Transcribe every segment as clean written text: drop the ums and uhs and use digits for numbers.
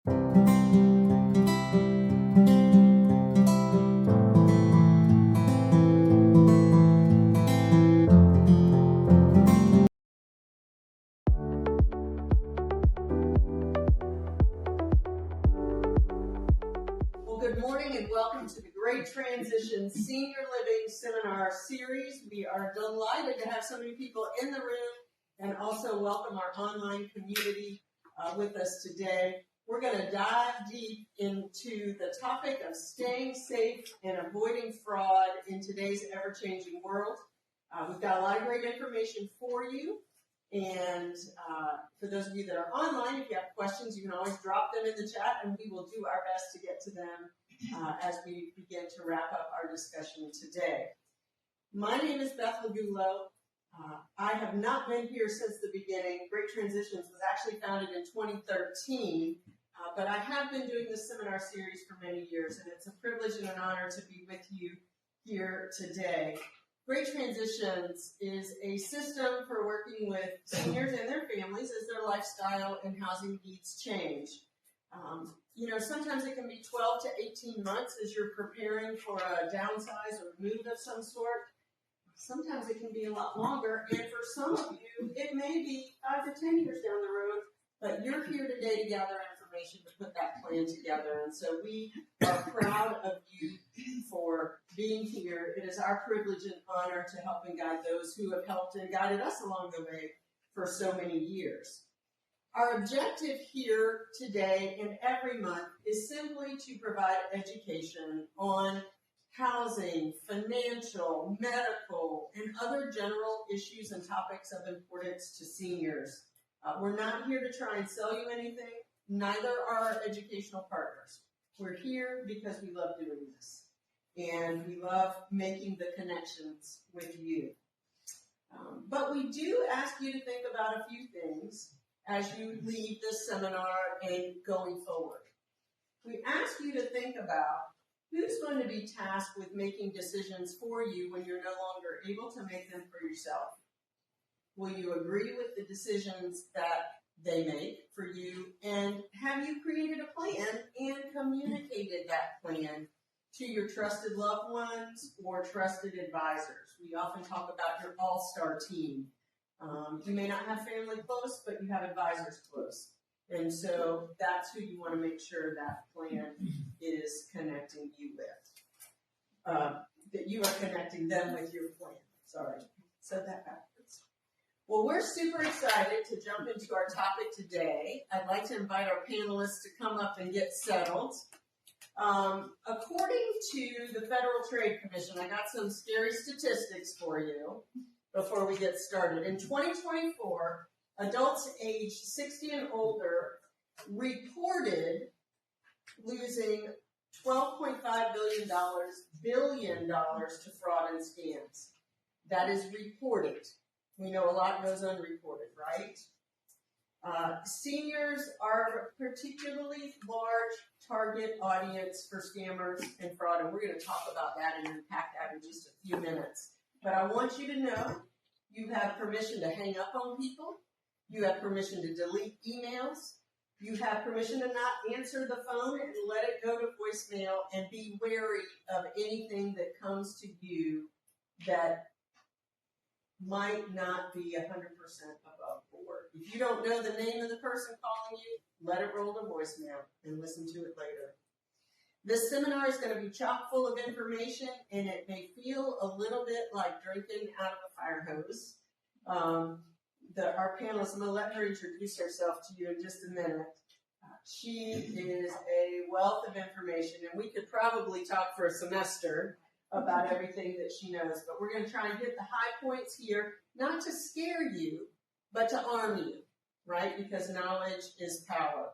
Well, good morning and welcome to the Great Transition Senior Living Seminar Series. We are delighted to have so many people in the room and also welcome our online community with us today. We're going to dive deep into the topic of staying safe and avoiding fraud in today's ever-changing world. We've got a lot of great information for you. And for those of you that are online, if you have questions, you can always drop them in the chat, and we will do our best to get to them as we begin to wrap up our discussion today. My name is Beth Lagulo. I have not been here since the beginning. Great Transitions was actually founded in 2013, but I have been doing this seminar series for many years, and it's a privilege and an honor to be with you here today. Great Transitions is a system for working with seniors and their families as their lifestyle and housing needs change. Sometimes it can be 12 to 18 months as you're preparing for a downsize or move of some sort. Sometimes it can be a lot longer, and for some of you, it may be 5 to 10 years down the road, but you're here today to gather information to put that plan together, and so we are proud of you for being here. It is our privilege and honor to help and guide those who have helped and guided us along the way for so many years. Our objective here today and every month is simply to provide education on housing, financial, medical, and other general issues and topics of importance to seniors. We're not here to try and sell you anything. Neither are our educational partners. We're here because we love doing this, and we love making the connections with you. But we do ask you to think about a few things as you leave this seminar and going forward. We ask you to think about who's going to be tasked with making decisions for you when you're no longer able to make them for yourself. Will you agree with the decisions that they make for you? And have you created a plan and communicated that plan to your trusted loved ones or trusted advisors? We often talk about your all-star team. You may not have family close, but you have advisors close. And so that's who you want to make sure that plan is connecting you with. That you are connecting them with your plan. Sorry, said that backwards. Well, we're super excited to jump into our topic today. I'd like to invite our panelists to come up and get settled. According to the Federal Trade Commission, I got some scary statistics for you before we get started. In 2024, adults aged 60 and older reported losing $12.5 billion to fraud and scams. That is reported. We know a lot goes unreported, right? Seniors are a particularly large target audience for scammers and fraud, and we're going to talk about that and unpack that in just a few minutes. But I want you to know you have permission to hang up on people. You have permission to delete emails. You have permission to not answer the phone and let it go to voicemail, and be wary of anything that comes to you that might not be 100% above board. If you don't know the name of the person calling you, let it roll to voicemail and listen to it later. This seminar is going to be chock full of information, and it may feel a little bit like drinking out of a fire hose. Our panelist, I'm going to let her introduce herself to you in just a minute. She is a wealth of information, and we could probably talk for a semester about everything that she knows, but we're going to try and hit the high points here, not to scare you, but to arm you, right? Because knowledge is power.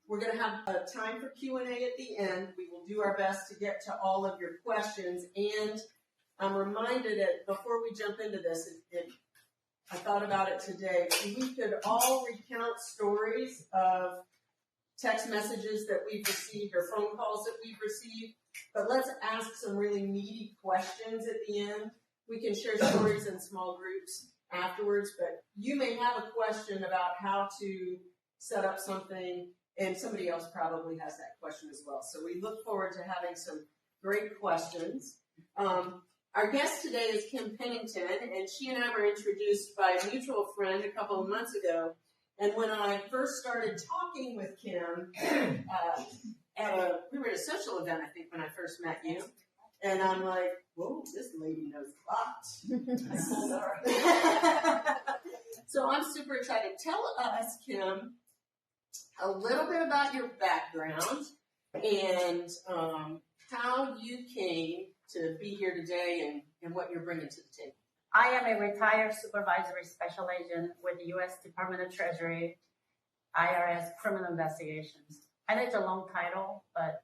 We're going to have a time for Q&A at the end. We will do our best to get to all of your questions, and I'm reminded that before we jump into this, I thought about it today, we could all recount stories of text messages that we've received or phone calls that we've received, but let's ask some really meaty questions at the end. We can share stories in small groups afterwards, but you may have a question about how to set up something And somebody else probably has that question as well. So we look forward to having some great questions. Our guest today is Kim Pennington, and she and I were introduced by a mutual friend a couple of months ago. And when I first started talking with Kim, we were at a social event, I think, when I first met you. And I'm like, whoa, this lady knows a lot. So I'm super excited. Tell us, Kim, a little bit about your background and how you came to be here today and what you're bringing to the table. I am a retired supervisory special agent with the U.S. Department of Treasury, IRS Criminal Investigations. I know it's a long title, but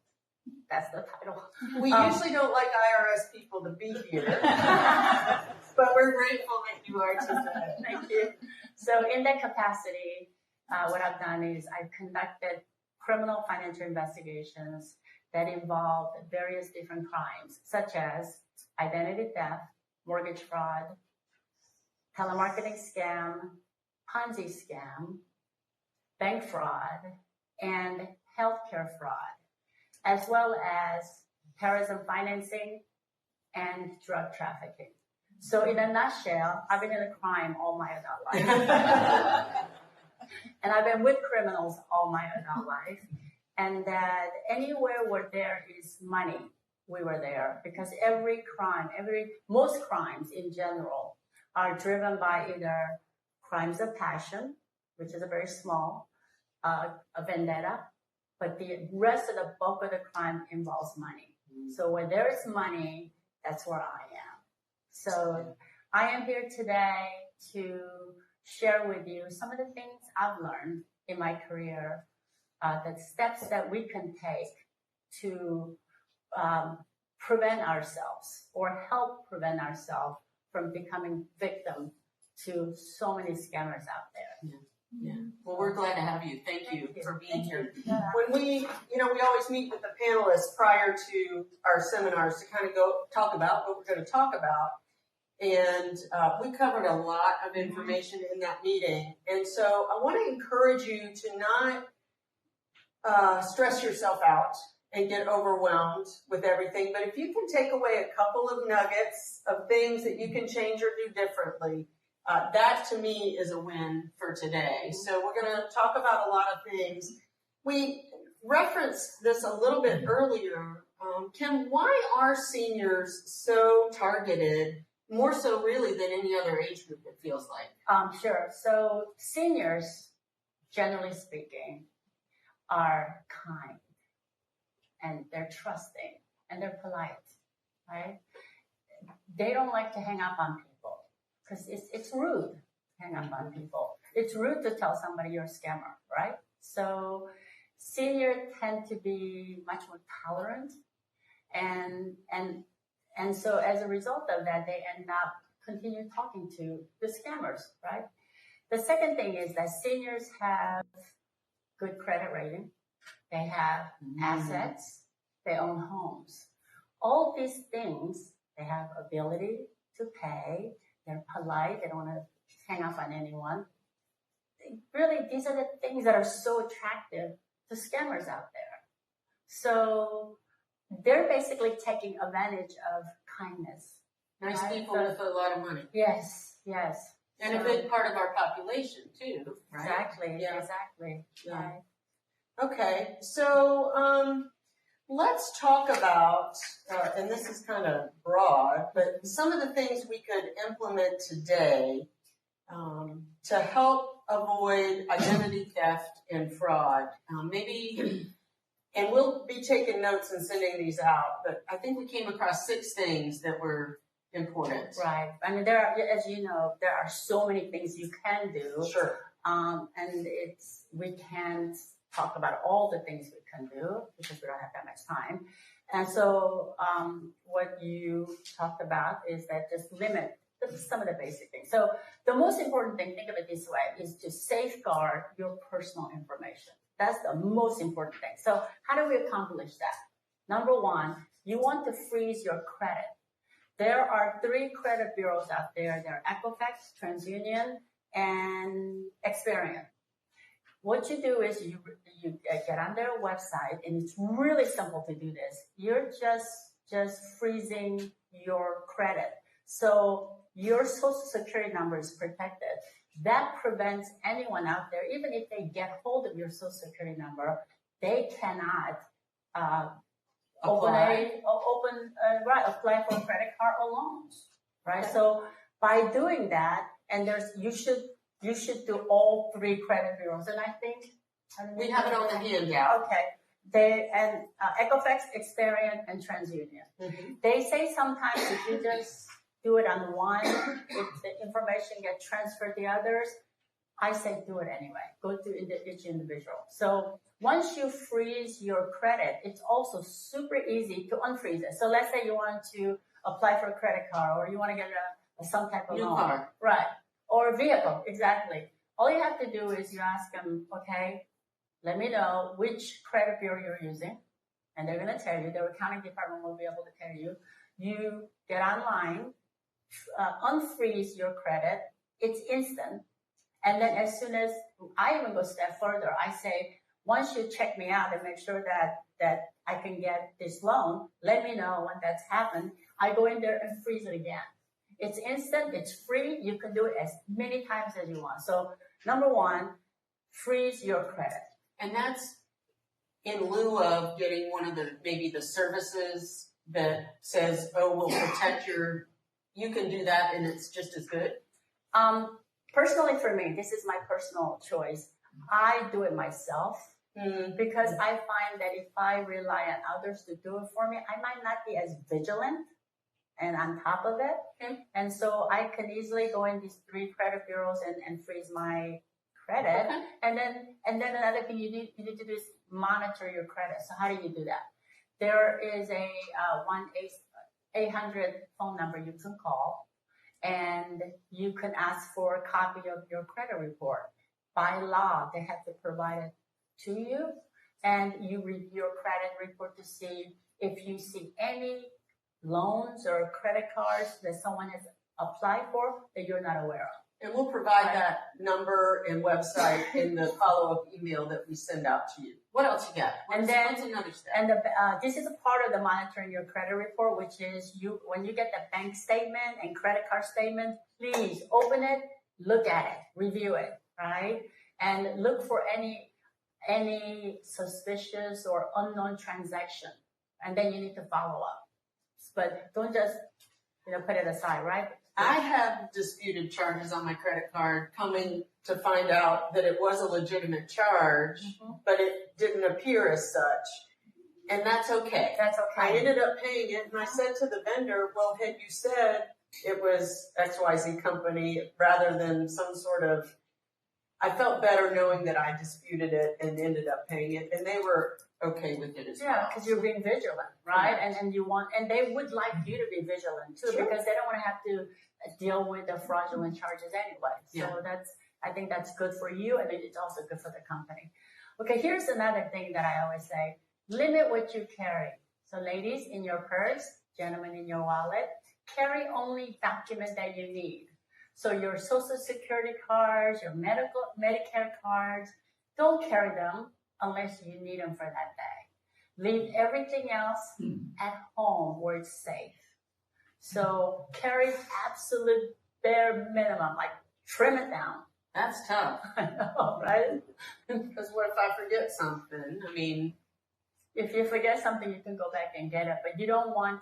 that's the title. We usually don't like IRS people to be here, but we're grateful that you are today. Thank you. So in that capacity, what I've done is I've conducted criminal financial investigations that involve various different crimes, such as identity theft, mortgage fraud, telemarketing scam, Ponzi scam, bank fraud, and healthcare fraud, as well as terrorism financing and drug trafficking. So in a nutshell, I've been in a crime all my adult life. And I've been with criminals all my adult life. And that anywhere where there is money, we were there, because every crime, most crimes in general are driven by either crimes of passion, which is a very small, a vendetta, but the rest of the bulk of the crime involves money. So where there is money, that's where I am. So I am here today to share with you some of the things I've learned in my career, the steps that we can take to prevent ourselves or help prevent ourselves from becoming victim to so many scammers out there. Yeah. Well, we're glad to have you. Thank you for being here. Yeah. When we always meet with the panelists prior to our seminars to kind of talk about what we're going to talk about. And we covered a lot of information in that meeting. And so I want to encourage you to not stress yourself out and get overwhelmed with everything. But if you can take away a couple of nuggets of things that you can change or do differently, that to me is a win for today. So we're going to talk about a lot of things. We referenced this a little bit earlier. Kim, why are seniors so targeted, more so really than any other age group, it feels like? Sure. So seniors, generally speaking, are kind and they're trusting and they're polite, right? They don't like to hang up on people because it's rude to hang up on people. It's rude to tell somebody you're a scammer, right? So seniors tend to be much more tolerant and so as a result of that, they end up continue talking to the scammers, right? The second thing is that seniors have good credit rating. They have assets. They own homes. All these things, they have ability to pay. They're polite. They don't want to hang up on anyone. Really, these are the things that are so attractive to scammers out there. So they're basically taking advantage of kindness. Nice right? people with a lot of money. Yes, yes. And a big part of our population, too, right? Exactly, Yeah. exactly. Yeah. Right. Okay, so let's talk about, and this is kind of broad, but some of the things we could implement today to help avoid identity theft and fraud. Maybe, and we'll be taking notes and sending these out, but I think we came across 6 things that were important. Right. I mean, there are, as you know, there are so many things you can do. Sure. And we can't talk about all the things we can do because we don't have that much time. And so what you talked about is that just limit some of the basic things. So the most important thing, think of it this way, is to safeguard your personal information. That's the most important thing. So how do we accomplish that? Number one, you want to freeze your credit. There are 3 credit bureaus out there. They're Equifax, TransUnion, and Experian. what you do is you get on their website, and it's really simple to do this. You're just freezing your credit. So your social security number is protected. That prevents anyone out there, even if they get hold of your social security number, they cannot apply for a credit card or loans, right? Okay. So by doing that, and you should do all 3 credit bureaus, and I think We have it on the handout. Okay. Equifax, Experian, and TransUnion. Mm-hmm. They say sometimes if you just do it on one, if the information gets transferred to others, I say do it anyway. Go to each individual. So once you freeze your credit, it's also super easy to unfreeze it. So let's say you want to apply for a credit card, or you want to get some type of New loan. car. Right. Or a vehicle, exactly. All you have to do is you ask them, okay, let me know which credit bureau you're using, and they're going to tell you. Their accounting department will be able to tell you. You get online, unfreeze your credit. It's instant. And then as soon as I even go a step further, I say, once you check me out and make sure that I can get this loan, let me know when that's happened. I go in there and freeze it again. It's instant. It's free. You can do it as many times as you want. So number 1, freeze your credit. And that's in lieu of getting one of maybe the services that says, oh, we'll protect you can do that and it's just as good? Personally for me, this is my personal choice. I do it myself because I find that if I rely on others to do it for me, I might not be as vigilant and on top of it. Okay. And so I can easily go in these 3 credit bureaus and freeze my credit. Okay. And then another thing you need to do is monitor your credit. So how do you do that? There is a 1-800 phone number you can call, and you can ask for a copy of your credit report. By law, they have to provide it to you, and you review your credit report to see if you see any loans or credit cards that someone has applied for that you're not aware of. And we'll provide that number and website in the follow-up email that we send out to you. What else you got? What's another step? And this is a part of the monitoring your credit report, which is when you get the bank statement and credit card statement, please open it, look at it, review it, right? And look for any suspicious or unknown transaction, and then you need to follow up. But don't just put it aside, right? I have disputed charges on my credit card, coming to find out that it was a legitimate charge, but it didn't appear as such. And that's okay. That's okay. I ended up paying it, and I said to the vendor, well, had you said it was XYZ company rather than some sort of, I felt better knowing that I disputed it and ended up paying it, and they were okay with it as well. Yeah, because you're being vigilant, right? And they would like you to be vigilant too, because they don't want to have to deal with the fraudulent charges anyway. So I think that's good for you, and it's also good for the company. Okay, here's another thing that I always say: limit what you carry. So, ladies, in your purse, gentlemen, in your wallet, carry only documents that you need. So your Social Security cards, your Medicare cards, don't carry them unless you need them for that day. Leave everything else at home where it's safe. So carry absolute bare minimum, like trim it down. That's tough. I know, right? Because what if I forget something? I mean, if you forget something, you can go back and get it, but you don't want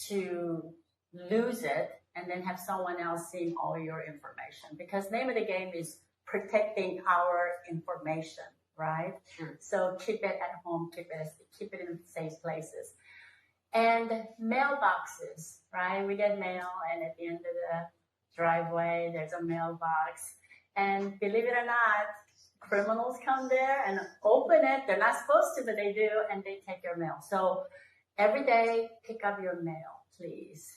to lose it and then have someone else seeing all your information, because name of the game is protecting our information, right? Sure. So keep it at home, keep it in safe places. And mailboxes, right? We get mail, and at the end of the driveway, there's a mailbox. And believe it or not, criminals come there and open it. They're not supposed to, but they do, and they take your mail. So every day, pick up your mail, please.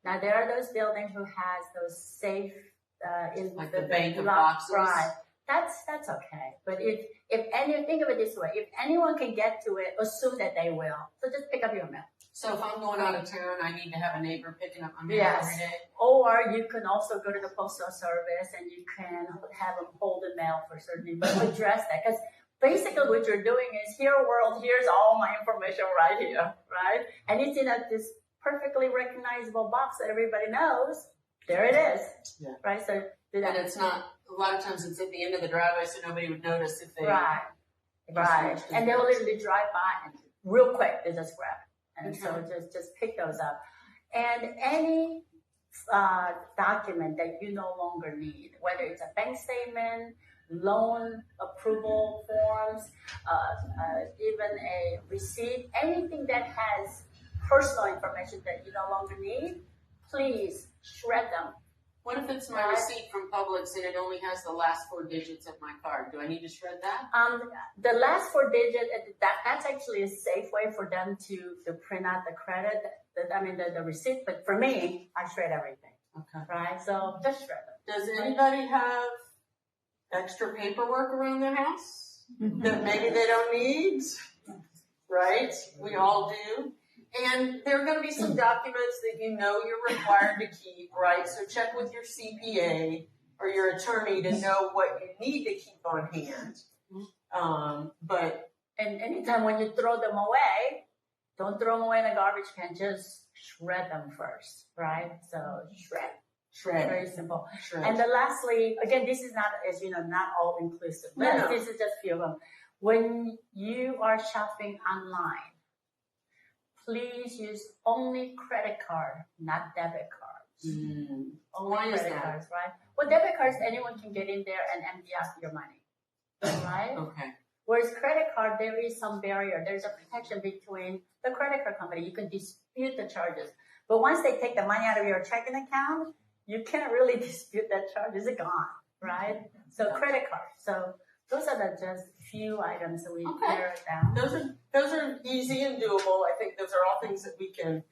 Now, there are those buildings who has those safe in like the bank of boxes. Right. That's okay. But if think of it this way, if anyone can get to it, assume that they will. So just pick up your mail. So if I'm going out of town, I need to have a neighbor picking up my mail Yes. every day? Or you can also go to the postal service and you can have them hold the mail for certain, but address that. Because basically what you're doing is, here world, here's all my information right here, right? And it's in this perfectly recognizable box that everybody knows. There it is, right? So And it's not, a lot of times it's at the end of the driveway, so nobody would notice if they. Right. And they'll literally drive by and real quick, they just grab it. And so just pick those up. And any document that you no longer need, whether it's a bank statement, loan approval forms, even a receipt, anything that has personal information that you no longer need, please shred them. What if it's my receipt from Publix and it only has the last 4 digits of my card? Do I need to shred that? The last 4 digits, that's actually a safe way for them to print out the credit, the receipt. But for me, I shred everything. Okay. Right? So just shred them. Does anybody have extra paperwork around their house that maybe they don't need? Right? We all do. And there are going to be some documents that you know you're required to keep, right? So check with your CPA or your attorney to know what you need to keep on hand. And anytime when you throw them away, don't throw them away in a garbage can. Just shred them first, right? So shred. Very simple. Shred. And then lastly, again, this is not, as you know, not all inclusive. No. This is just a few of them. When you are shopping online, please use only credit card, not debit cards. Only Why is credit that? cards, right? Well, debit cards, anyone can get in there and empty out your money, right? Okay. Whereas credit card, there is some barrier. There's a protection between the credit card company. You can dispute the charges. But once they take the money out of your checking account, you can't really dispute that charge. It's gone, right? So credit card. So those are the just few items that we narrow it down. Those are easy and doable. I think those are all things that we can.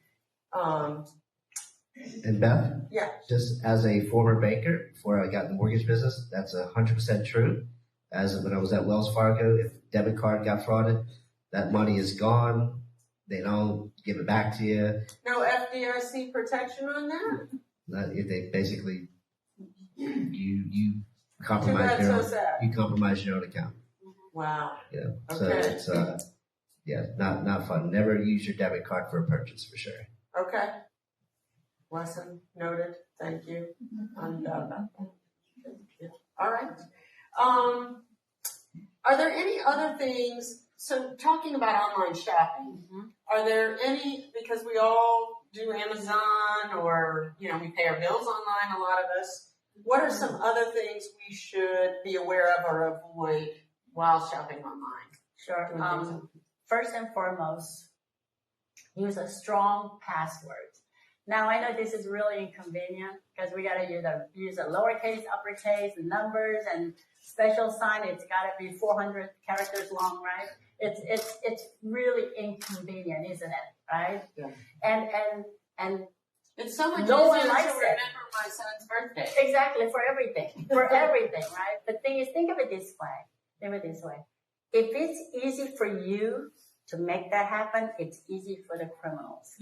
And Beth, Yeah. just as a former banker before I got in the mortgage business, that's 100% true. As of when I was at Wells Fargo, if debit card got frauded, that money is gone. They don't give it back to you. No FDIC protection on that? If they basically you Too compromise bad, your so own, sad. you compromise your own account. Wow. Yeah. Okay. So it's not fun. Never use your debit card for a purchase for sure. Okay. Lesson noted. Thank you. I'm done about that. All right. Are there any other things? So talking about online shopping, are there any, because we all do Amazon or, we pay our bills online, a lot of us. What are some other things we should be aware of or avoid while shopping online? Sure. First and foremost, use a strong password. Now, I know this is really inconvenient because we got to use a lowercase, uppercase, numbers, and special sign. It's got to be 400 characters long, right? It's really inconvenient, isn't it? Right? Yeah. And it's so much no one easier likes to it. remember my son's birthday. Exactly, for everything, right? The thing is, think of it this way. If it's easy for you to make that happen, it's easy for the criminals.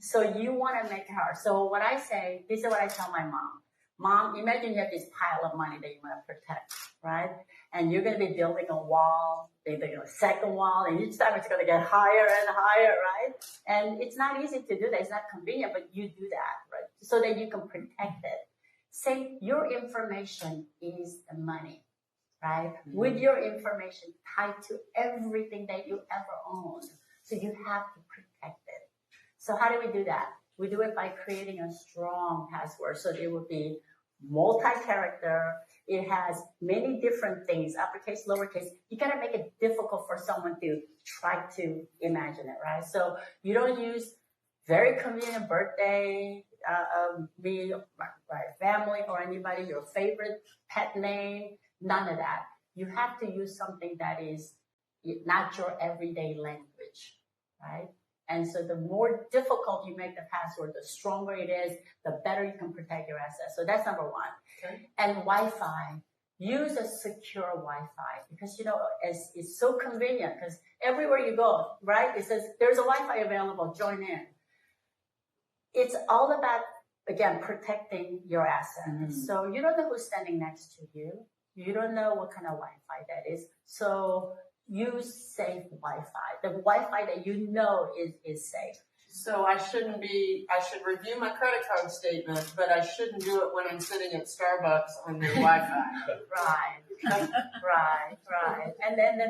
So you want to make it hard. So what I say, this is what I tell my mom. Mom, imagine you have this pile of money that you want to protect, right? And you're going to be building a wall, building a second wall, and each time it's going to get higher and higher, right? And it's not easy to do that. It's not convenient, but you do that, right? So that you can protect it. Say your information is the money, right? With your information tied to everything that you ever owned. So you have to protect it. So how do we do that? We do it by creating a strong password. So it would be multi-character. It has many different things, uppercase, lowercase. You got to make it difficult for someone to try to imagine it, right? So you don't use very convenient birthday, me, my family, or anybody, your favorite pet name, none of that. You have to use something that is not your everyday language, right? And so the more difficult you make the password, the stronger it is, the better you can protect your assets. So that's number one. Okay. And Wi-Fi. use a secure Wi-Fi because, it's so convenient because everywhere you go, right, it says there's a Wi-Fi available, join in. It's all about, again, protecting your assets. Mm-hmm. So you don't know who's standing next to you. You don't know what kind of Wi-Fi that is. So use safe Wi-Fi, the Wi-Fi that you know is safe. So I should review my credit card statement, but I shouldn't do it when I'm sitting at Starbucks on their Wi-Fi. Right. And then,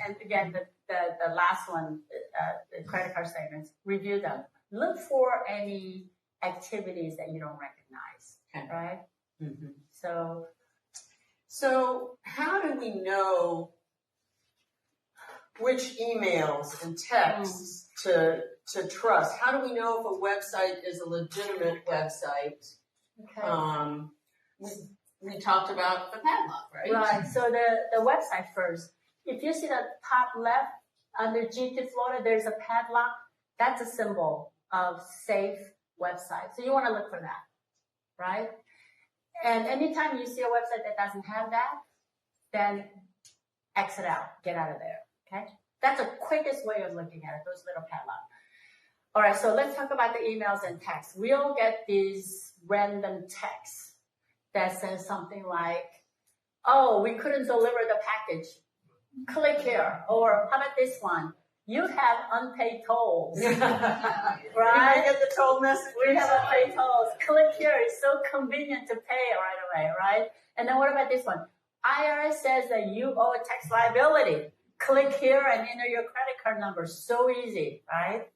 and again, the last one, the credit card statements, review them. Look for any activities that you don't recognize, Okay. right? Mm-hmm. So how do we know which emails and texts to trust? How do we know if a website is a legitimate website? okay. We talked about the padlock, right? Right. So the website first. If you see the top left under GT Florida, there's a padlock. That's a symbol of safe website. So you want to look for that, right? And anytime you see a website that doesn't have that, then exit out, get out of there. Okay. That's the quickest way of looking at it, those little padlocks. All right. So let's talk about the emails and texts. We'll get these random texts that says something like, oh, we couldn't deliver the package. Click here. Or how about this one? You have unpaid tolls. Right? I get the toll message. We have unpaid tolls. Click here. It's so convenient to pay right away, right? And then what about this one? IRS says that you owe a tax liability. Click here and enter your credit card number. So easy, right?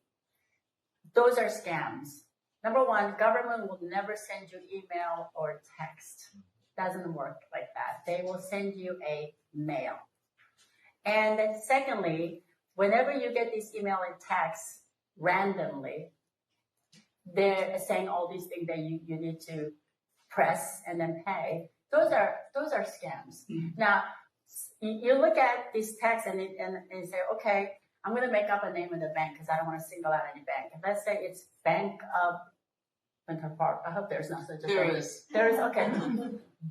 Those are scams. Number one, government will never send you email or text. Doesn't work like that. They will send you a mail. And then secondly, whenever you get this email and text randomly, they're saying all these things that you need to press and then pay. Those are scams. Mm-hmm. Now, you look at this text and say, okay, I'm going to make up a name of the bank because I don't want to single out any bank. And let's say it's Bank of Winter Park. I hope there's not such a there thing. Is. There is, okay.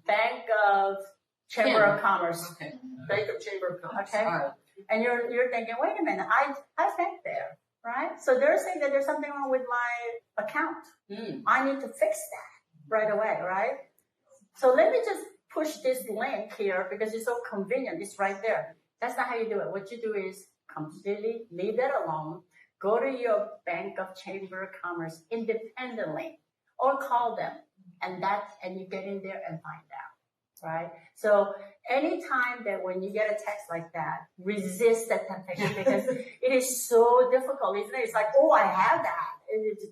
Bank of Chamber of Commerce. Okay. Bank of Chamber of Commerce. Okay. All right. And you're thinking, wait a minute, I banked there, right? So they're saying that there's something wrong with my account. I need to fix that right away, right? So let me just push this link here because it's so convenient. It's right there. That's not how you do it. What you do is completely leave that alone. Go to your Bank of Chamber of Commerce independently or call them and you get in there and find out, right? So anytime that when you get a text like that, resist that temptation because it is so difficult, isn't it? It's like, oh, I have that.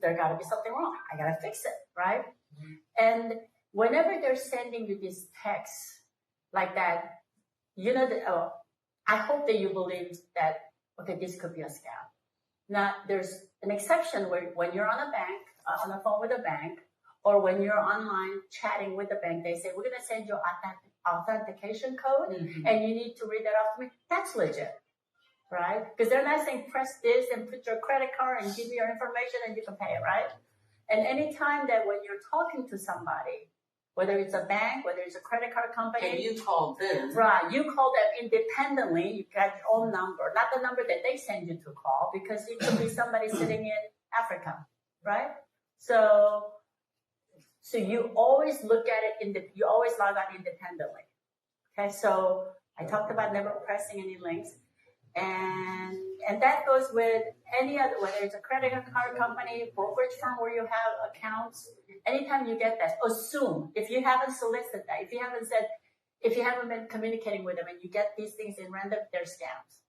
There got to be something wrong. I got to fix it, right? Mm-hmm. And whenever they're sending you these texts like that, I hope that you believe that, okay, this could be a scam. Now, there's an exception where when you're on the phone with a bank, or when you're online chatting with the bank, they say, we're going to send you authentication code, and you need to read that off to me. That's legit, right? Because they're not saying press this and put your credit card and give me your information and you can pay it, right? And anytime that when you're talking to somebody, whether it's a bank, whether it's a credit card company. And you call them. Right. You call them independently. You got your own number, not the number that they send you to call because it could be somebody sitting in Africa, right? So you always look at it, you always log on independently. Okay, so I talked about never pressing any links. And that goes with any other, whether it's a credit card company, brokerage firm where you have accounts, anytime you get that, assume, if you haven't solicited that, if you haven't been communicating with them and you get these things in random, they're scams.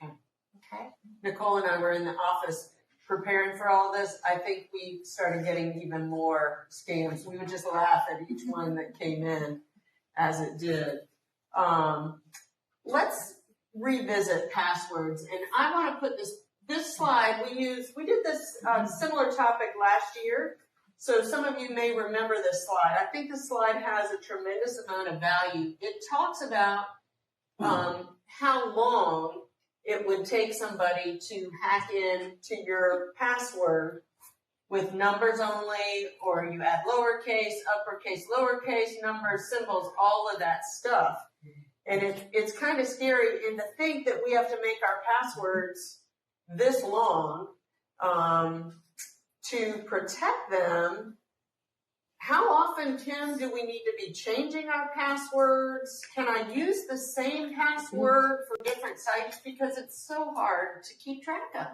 Okay. Nicole and I were in the office preparing for all this. I think we started getting even more scams. We would just laugh at each one that came in as it did. Let's revisit passwords, and I want to put this slide we did this similar topic last year, so some of you may remember this slide. I think this slide has a tremendous amount of value. It talks about how long it would take somebody to hack in to your password with numbers only, or you add lowercase, uppercase, lowercase, numbers, symbols, all of that stuff. And it's kind of scary. And to think that we have to make our passwords this long to protect them. How often, Kim, do we need to be changing our passwords? Can I use the same password for different sites? Because it's so hard to keep track of.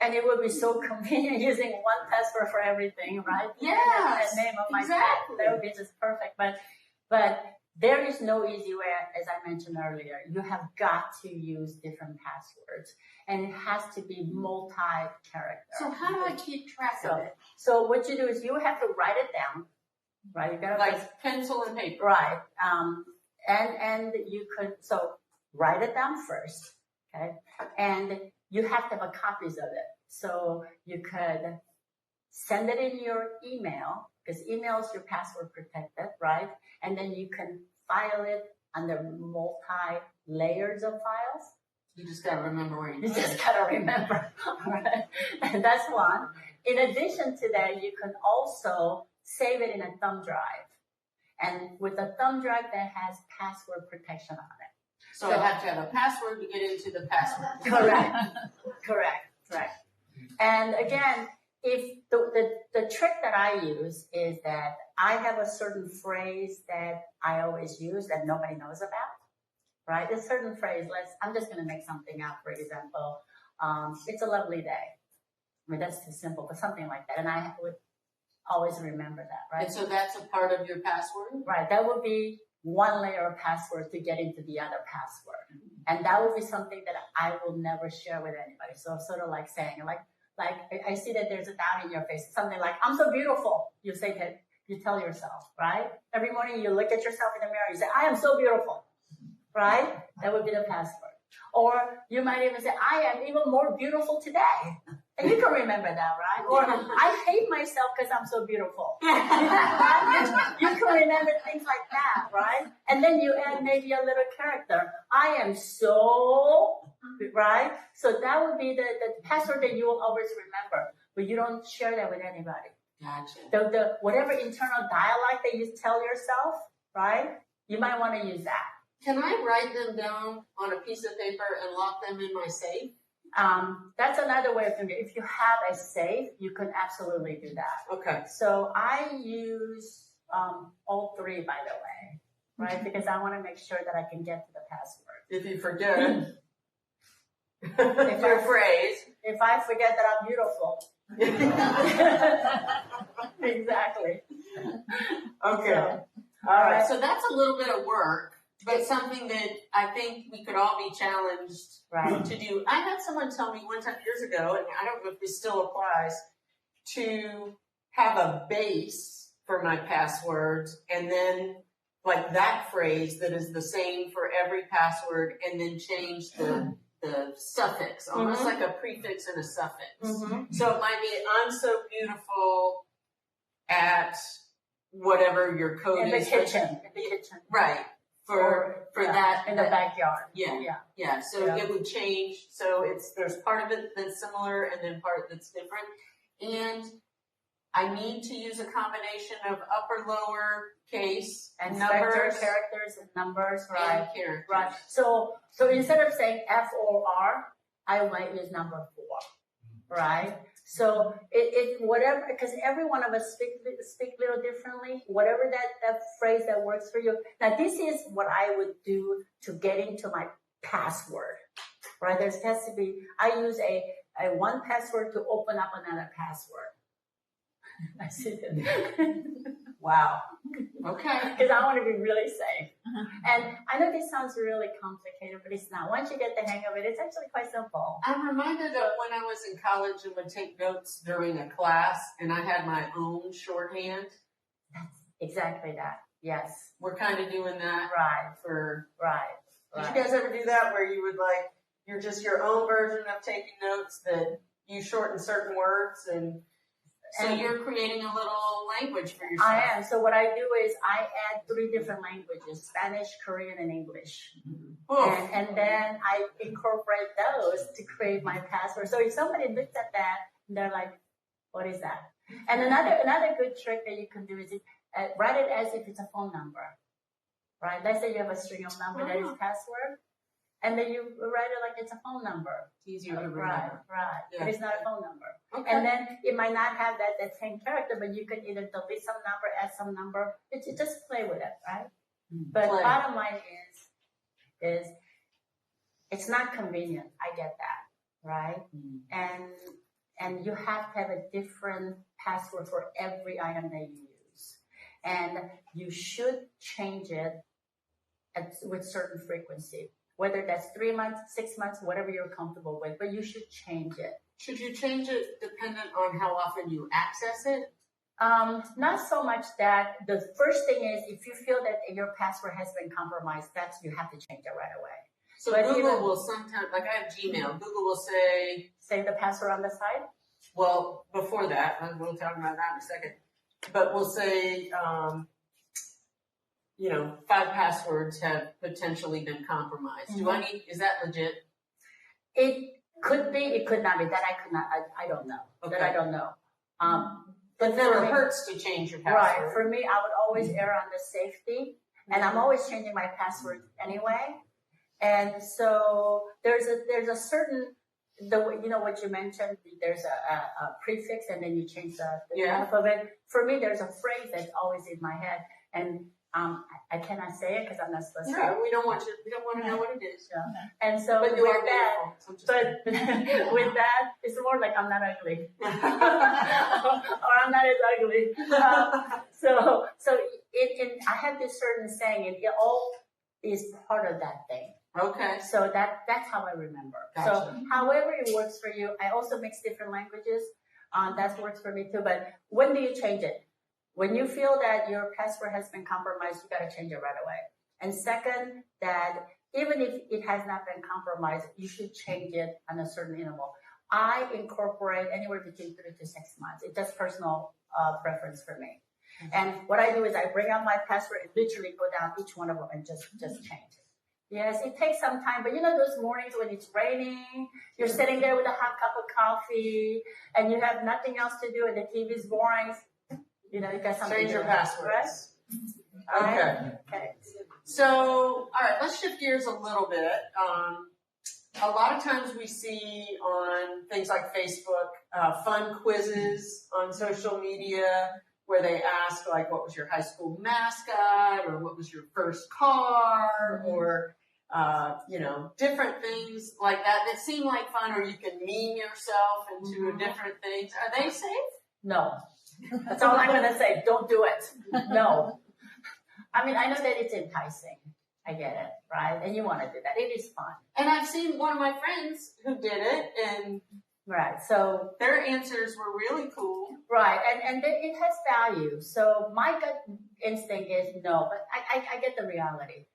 And it would be so convenient using one password for everything, right? Yes, the name of my exactly. pet. That would be just perfect. But there is no easy way, as I mentioned earlier. You have got to use different passwords, and it has to be multi-character. So how do I keep track of it? So what you do is you have to write it down, right? You gotta Like pencil and paper. right. And you could write it down first, okay? And you have to have copies of it. So you could send it in your email, because email is your password protected, right? And then you can file it under multi-layers of files. You just gotta remember where You just gotta remember, right? And that's one. In addition to that, you can also save it in a thumb drive. And with a thumb drive that has password protection on it. So I have to have a password to get into the password. Correct. And again, if the trick that I use is that I have a certain phrase that I always use that nobody knows about, right? A certain phrase, I'm just going to make something up, for example. It's a lovely day. I mean, that's too simple, but something like that. And I would always remember that, right? And so that's a part of your password? Right. That would be one layer of password to get into the other password. And that would be something that I will never share with anybody. So sort of like saying, like I see that there's a doubt in your face. Something like, I'm so beautiful. You say that, you tell yourself, right? Every morning you look at yourself in the mirror, you say, I am so beautiful, right? That would be the password. Or you might even say, I am even more beautiful today. And you can remember that, right? Or I hate myself because I'm so beautiful. Right? You can remember things like that, right? And then you add maybe a little character. I am so, right? So that would be the password that you will always remember, but you don't share that with anybody. Gotcha. The whatever internal dialogue that you tell yourself, right? You might want to use that. Can I write them down on a piece of paper and lock them in my safe? That's another way of doing it. If you have a safe, you can absolutely do that. Okay. So I use all three, by the way, right? Because I want to make sure that I can get to the password. If you forget your phrase. If I forget that I'm beautiful. Exactly. Okay. So, all right. So that's a little bit of work, but something that I think we could all be challenged to do. I had someone tell me one time years ago, and I don't know if this still applies, to have a base for my passwords and then like that phrase that is the same for every password and then change the suffix, almost like a prefix and a suffix. So it might be, I'm so beautiful at whatever your code in the is. kitchen. Right. For that. In the backyard. Yeah. So it would change. So there's part of it that's similar and then part that's different. And I need to use a combination of upper, lower case and numbers. Characters and numbers, right? And characters. Right. So instead of saying F or R, I might use number 4, right? So it whatever, because every one of us speak a little differently. Whatever that phrase that works for you. Now this is what I would do to get into my password, right? There has to be. I use a one password to open up another password. I see that. Wow. Okay. Because I want to be really safe. And I know this sounds really complicated, but it's not. Once you get the hang of it, it's actually quite simple. I'm reminded of when I was in college and would take notes during a class, and I had my own shorthand. That's exactly that. Yes. We're kind of doing that. Right. Right. Did you guys ever do that where you would you're just your own version of taking notes that you shorten certain words and you're creating a little language for yourself? I am. So what I do is I add 3 different languages: Spanish, Korean, and English. And then I incorporate those to create my password. So if somebody looks at that, they're like, What is that? And another good trick that you can do is write it as if it's a phone number, right? Let's say you have a string of number that is password, and then you write it like it's a phone number. It's easier to remember. Right. Yeah. But it's not a phone number. Okay. And then it might not have that same character, but you can either delete some number, add some number. Just play with it, right? But Play. bottom line is it's not convenient. I get that, right? And you have to have a different password for every item that you use. And you should change it with certain frequency, whether that's 3 months, 6 months, whatever you're comfortable with, but you should change it. Should you change it dependent on how often you access it? Not so much that. The first thing is if you feel that your password has been compromised, you have to change it right away. So But Google even- will sometimes, like I have Gmail, Google will say, Save the password on the side. well, before that, and we'll talk about that in a second, but we'll say, 5 passwords have potentially been compromised. Is that legit? It could be, it could not be. That I don't know. Okay. That I don't know. It never for me- hurts to change your Right. password. For me, I would always err on the safety, and I'm always changing my password anyway. And so there's a certain what you mentioned. There's a prefix, and then you change the half of it. For me, there's a phrase that's always in my head, and I cannot say it because I'm not supposed to. No, we don't want to know what it is. And so But you are with that, beautiful. So but with that, it's more like I'm not ugly, or I'm not as ugly. So I have this certain saying, and it all is part of that thing. Okay. So that's how I remember. Gotcha. So however it works for you, I also mix different languages. That works for me too. But when do you change it? When you feel that your password has been compromised, you got to change it right away. And second, that even if it has not been compromised, you should change it on a certain interval. I incorporate anywhere between 3 to 6 months. It's just personal preference for me. And what I do is I bring out my password and literally go down each one of them and just change it. Yes, it takes some time, but those mornings when it's raining, you're sitting there with a hot cup of coffee, and you have nothing else to do, and the TV's boring. You got something Change to your do, passwords. right? Okay. So, all right, let's shift gears a little bit. A lot of times we see on things like Facebook, fun quizzes on social media where they ask, like, what was your high school mascot, or what was your first car, or, different things like that seem like fun, or you can meme yourself into different things. Are they safe? No. That's all I'm going to say. Don't do it. No. I mean, I know that it's enticing. I get it, right? And you want to do that. It is fun. And I've seen one of my friends who did it, and Right. So, their answers were really cool. right. And it has value. So my gut instinct is no, but I get the reality.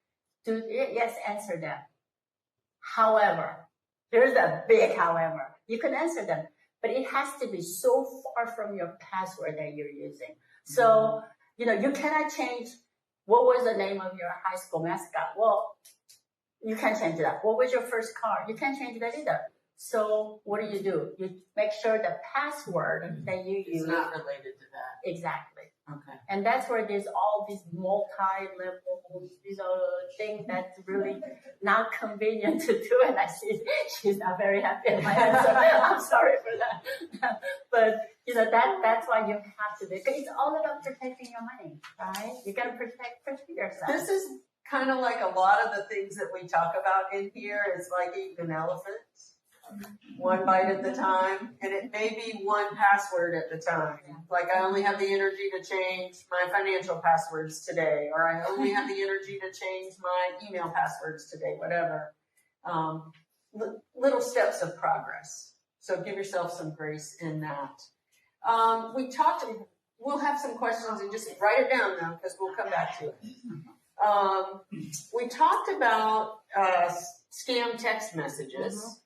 Yes, answer them. However, there's a big however. You can answer them, but it has to be so far from your password that you're using. So, you cannot change what was the name of your high school mascot. Well, you can't change that. What was your first car? You can't change that either. So what do? You make sure the password that you use It's not related to that. exactly. Okay. And that's where there's all these multi-level, things that's really not convenient to do. And I see she's not very happy at my answer. I'm sorry for that. But, that's why you have to do it. 'Cause it's all about protecting your money, right? You got to protect yourself. This is kind of like a lot of the things that we talk about in here. It's like eating an elephant, one bite at the time, and it may be one password at the time. Like I only have the energy to change my financial passwords today, or I only have the energy to change my email passwords today, whatever. Little steps of progress. So give yourself some grace in that. We'll have some questions and just write it down now because we'll come back to it. We talked about scam text messages.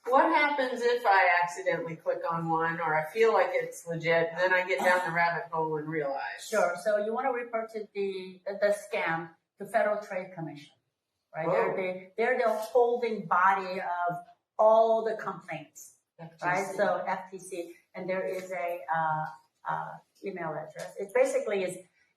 What happens if I accidentally click on one, or I feel like it's legit, and then I get down the rabbit hole and realize? Sure. So you want to report to the scam to Federal Trade Commission, right? Oh. They're the holding body of all the complaints. right? So FTC, and there is a email address. It basically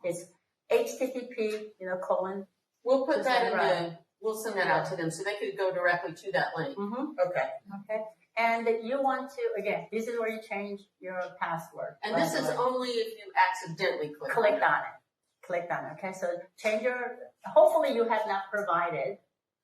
is HTTP, colon. We'll put Just that in right. we'll send that out to them so they could go directly to that link. Okay. Okay. And you want to, again, this is where you change your password. And this is only if you accidentally clicked on it. Clicked on it. Okay. So hopefully you have not provided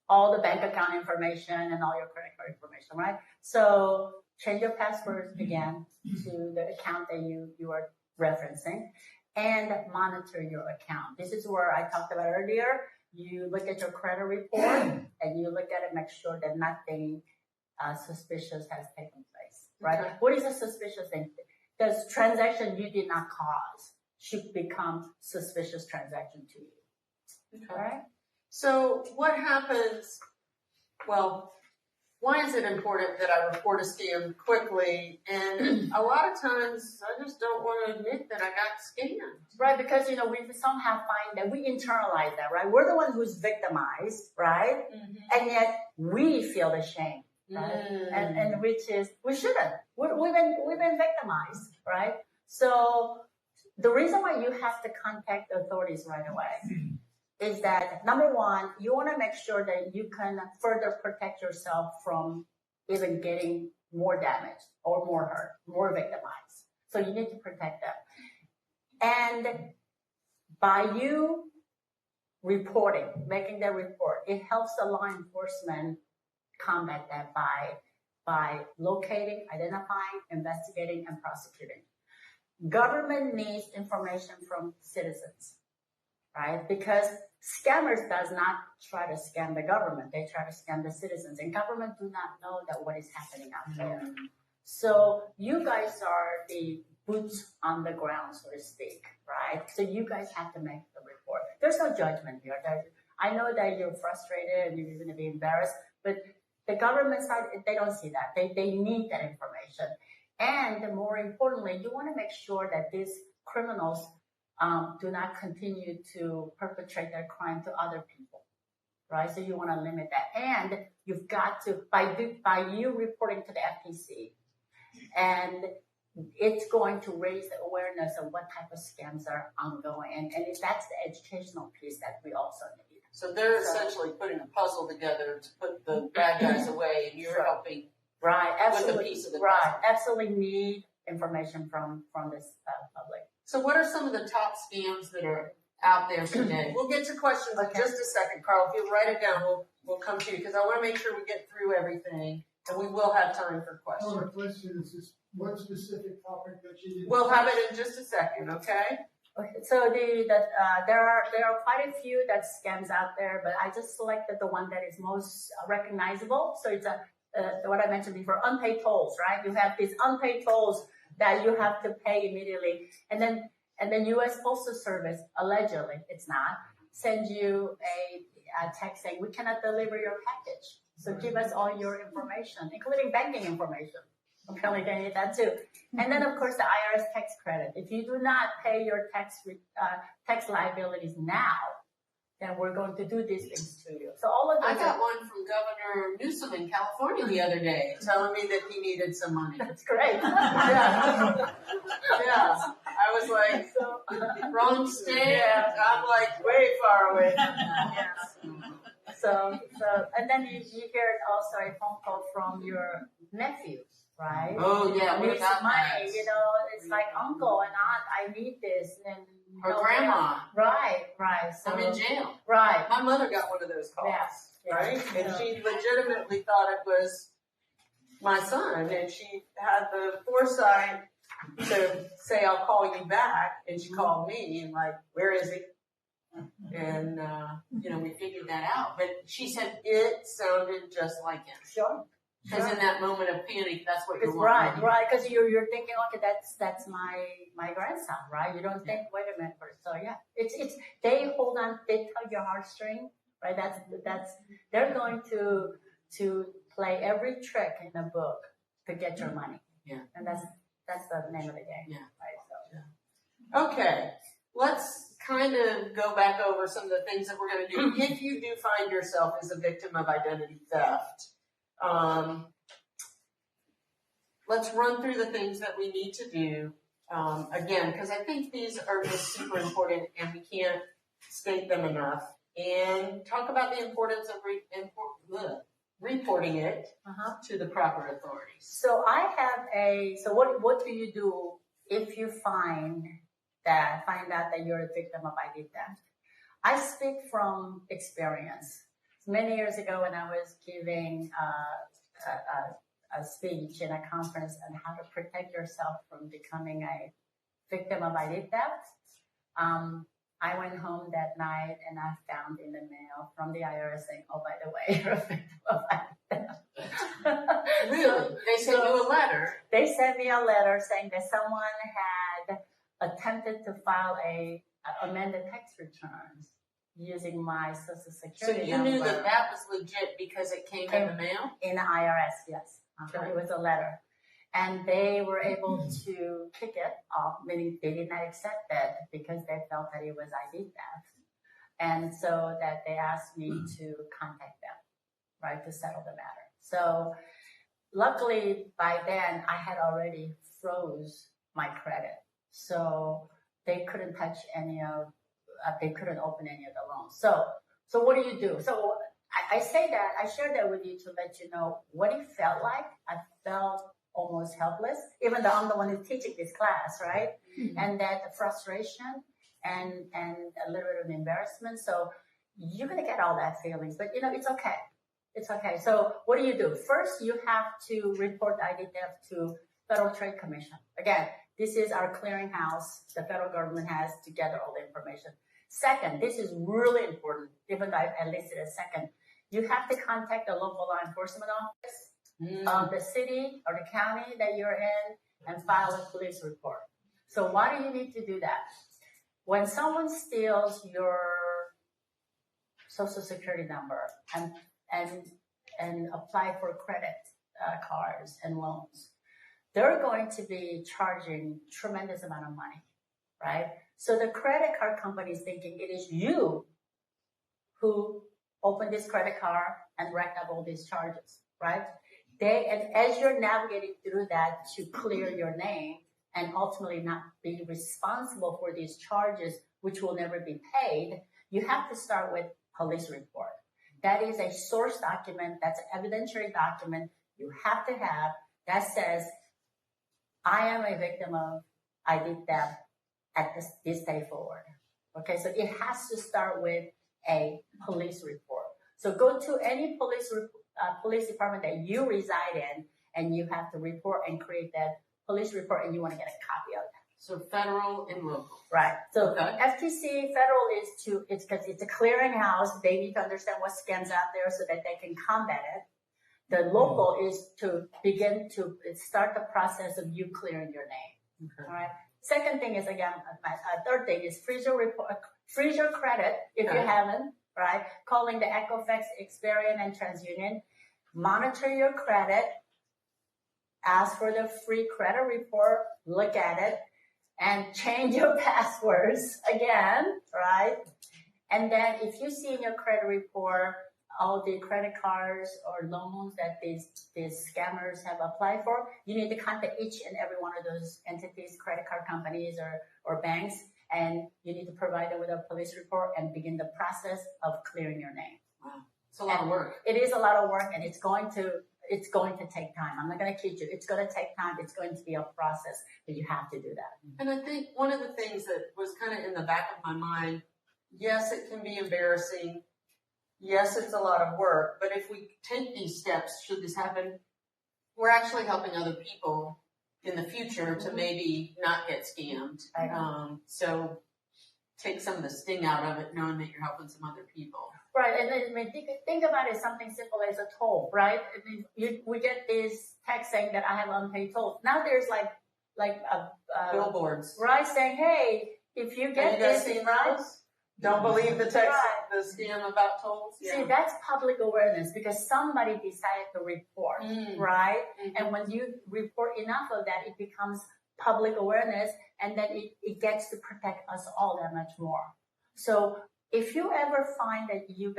all the bank account information and all your credit card information, right? So change your password again to the account that you are referencing and monitor your account. This is where I talked about earlier. You look at your credit report and you look at it, make sure that nothing suspicious has taken place, right? Okay. What is a suspicious thing? Because transaction you did not cause should become suspicious transaction to you. Okay. All right? So what happens, why is it important that I report a scam quickly? And a lot of times I just don't want to admit that I got scammed. Right, because, we somehow find that we internalize that, right? We're the one who's victimized, right? Mm-hmm. And yet we feel the shame, right? And which is, we shouldn't. We've been victimized, right? So the reason why you have to contact the authorities right away is that, number one, you want to make sure that you can further protect yourself from even getting more damaged or more hurt, more victimized. So you need to protect them. And by you reporting, making that report, it helps the law enforcement combat that by locating, identifying, investigating, and prosecuting. Government needs information from citizens, right? Because scammers does not try to scam the government. They try to scam the citizens. And government do not know that what is happening out there. So you guys are the boots on the ground, so to speak, right? So you guys have to make the report. There's no judgment here. I know that you're frustrated and you're going to be embarrassed, but the government side, they don't see that. They need that information. And more importantly, you want to make sure that these criminals do not continue to perpetrate their crime to other people, right? So you want to limit that. And you've got to, by you reporting to the FTC, and it's going to raise the awareness of what type of scams are ongoing. And that's the educational piece that we also need. So they're essentially putting a puzzle together to put the bad guys away, and you're helping absolutely, with a piece of the puzzle. Absolutely need information from this public. So what are some of the top scams that are out there today? We'll get to questions in just a second. Carl, if you write it down, we'll come to you, because I want to make sure we get through everything, and we will have time for questions. The question is just what specific topic that you did. We'll have it in just a second, okay? Okay, so there are quite a few that scams out there, but I just selected the one that is most recognizable. So it's what I mentioned before, unpaid tolls, right? You have these unpaid tolls that you have to pay immediately, and then U.S. Postal Service, allegedly, it's not, sends you a text saying, we cannot deliver your package, so give us all your information, including banking information. Apparently they need that too. And then, of course, the IRS tax credit. If you do not pay your tax liabilities now, then we're going to do these things to you. So all of these. I got one from Governor Newsom in California the other day telling me that he needed some money. That's great. Yeah. I was like, wrong state. Yeah. I'm like way far away. So, and then you hear also a phone call from your nephew, right? Oh yeah, needs money. It's like uncle and aunt. I need this, and or grandma. Right. So I'm in jail. Right. My mother got one of those calls. Yes. Right, and she legitimately thought it was my son, and she had the foresight to say, "I'll call you back," and she called me, and like, "Where is he?" And we figured that out. But she said it sounded just like him. Sure. Because in that moment of panic, that's what you're right. Because you're thinking, okay, that's my grandson, right? You don't think, wait a minute first. So yeah, it's they hold on, they tug your heartstring, right? That's they're going to play every trick in the book to get your money. Yeah. And that's the name of the game. Yeah. Right. So. Okay. Let's kind of go back over some of the things that we're going to do. If you do find yourself as a victim of identity theft, let's run through the things that we need to do. Again, because I think these are just super important and we can't state them enough. And talk about the importance of reporting it to the proper authorities. So I have so what do you do if you find out that you're a victim of ID theft? I speak from experience. Many years ago when I was giving a speech in a conference on how to protect yourself from becoming a victim of ID theft, I went home that night and I found in the mail from the IRS saying, oh, by the way, you're a victim of ID theft. Really? They sent you a letter? They sent me a letter saying that someone had attempted to file a amended tax returns using my Social Security So you knew that that was legit because it came in the mail? In the IRS, yes. Okay. It was a letter. And they were able to kick it off, meaning they did not accept it because they felt that it was ID theft. And so that they asked me to contact them, right, to settle the matter. So luckily by then I had already froze my credit. So they couldn't touch they couldn't open any of the loans. So what do you do? So I say that, I share that with you to let you know what it felt like. I felt almost helpless, even though I'm the one who's teaching this class, right? Mm-hmm. And that the frustration and a little bit of embarrassment. So you're going to get all that feelings, but it's okay. It's okay. So what do you do? First, you have to report ID theft to Federal Trade Commission. Again, this is our clearinghouse. The federal government has to gather all the information. Second, this is really important, even though I listed a second, you have to contact the local law enforcement office of the city or the county that you're in and file a police report. So why do you need to do that? When someone steals your Social Security number and apply for credit cards and loans, they're going to be charging tremendous amount of money, right? So the credit card company is thinking it is you who opened this credit card and racked up all these charges, right? And as you're navigating through that to clear your name and ultimately not be responsible for these charges, which will never be paid, you have to start with police report. That is a source document, that's an evidentiary document you have to have that says, I am a victim of ID theft at this day forward. Okay, so it has to start with a police report. So go to any police department that you reside in, and you have to report and create that police report, and you want to get a copy of that. So federal and local. Right. So okay. FTC, federal it's because it's a clearinghouse. They need to understand what scams out there so that they can combat it. The local is to begin to start the process of you clearing your name. Okay. All right. Second thing is, again, third thing is freeze your credit if you haven't, right? Calling the Equifax, Experian, and TransUnion. Monitor your credit. Ask for the free credit report. Look at it. And change your passwords again, right? And then if you see in your credit report all the credit cards or loans that these scammers have applied for, you need to contact each and every one of those entities, credit card companies or banks, and you need to provide them with a police report and begin the process of clearing your name. Wow, it's a lot of work. It is a lot of work, and it's going to take time. I'm not going to kid you. It's going to take time. It's going to be a process, but you have to do that. And I think one of the things that was kind of in the back of my mind, yes, it can be embarrassing. Yes, it's a lot of work, but if we take these steps, should this happen, we're actually helping other people in the future to maybe not get scammed. So take some of the sting out of it, knowing that you're helping some other people. Right, and then think about it, something simple as a toll, right? We get this text saying that I have unpaid tolls. Now there's like billboards, right, saying, hey, if you get this, right? Don't believe the text, the scam about tolls. Yeah. See, that's public awareness because somebody decided to report, right? Mm-hmm. And when you report enough of that, it becomes public awareness, and then it gets to protect us all that much more. So if you ever find that you've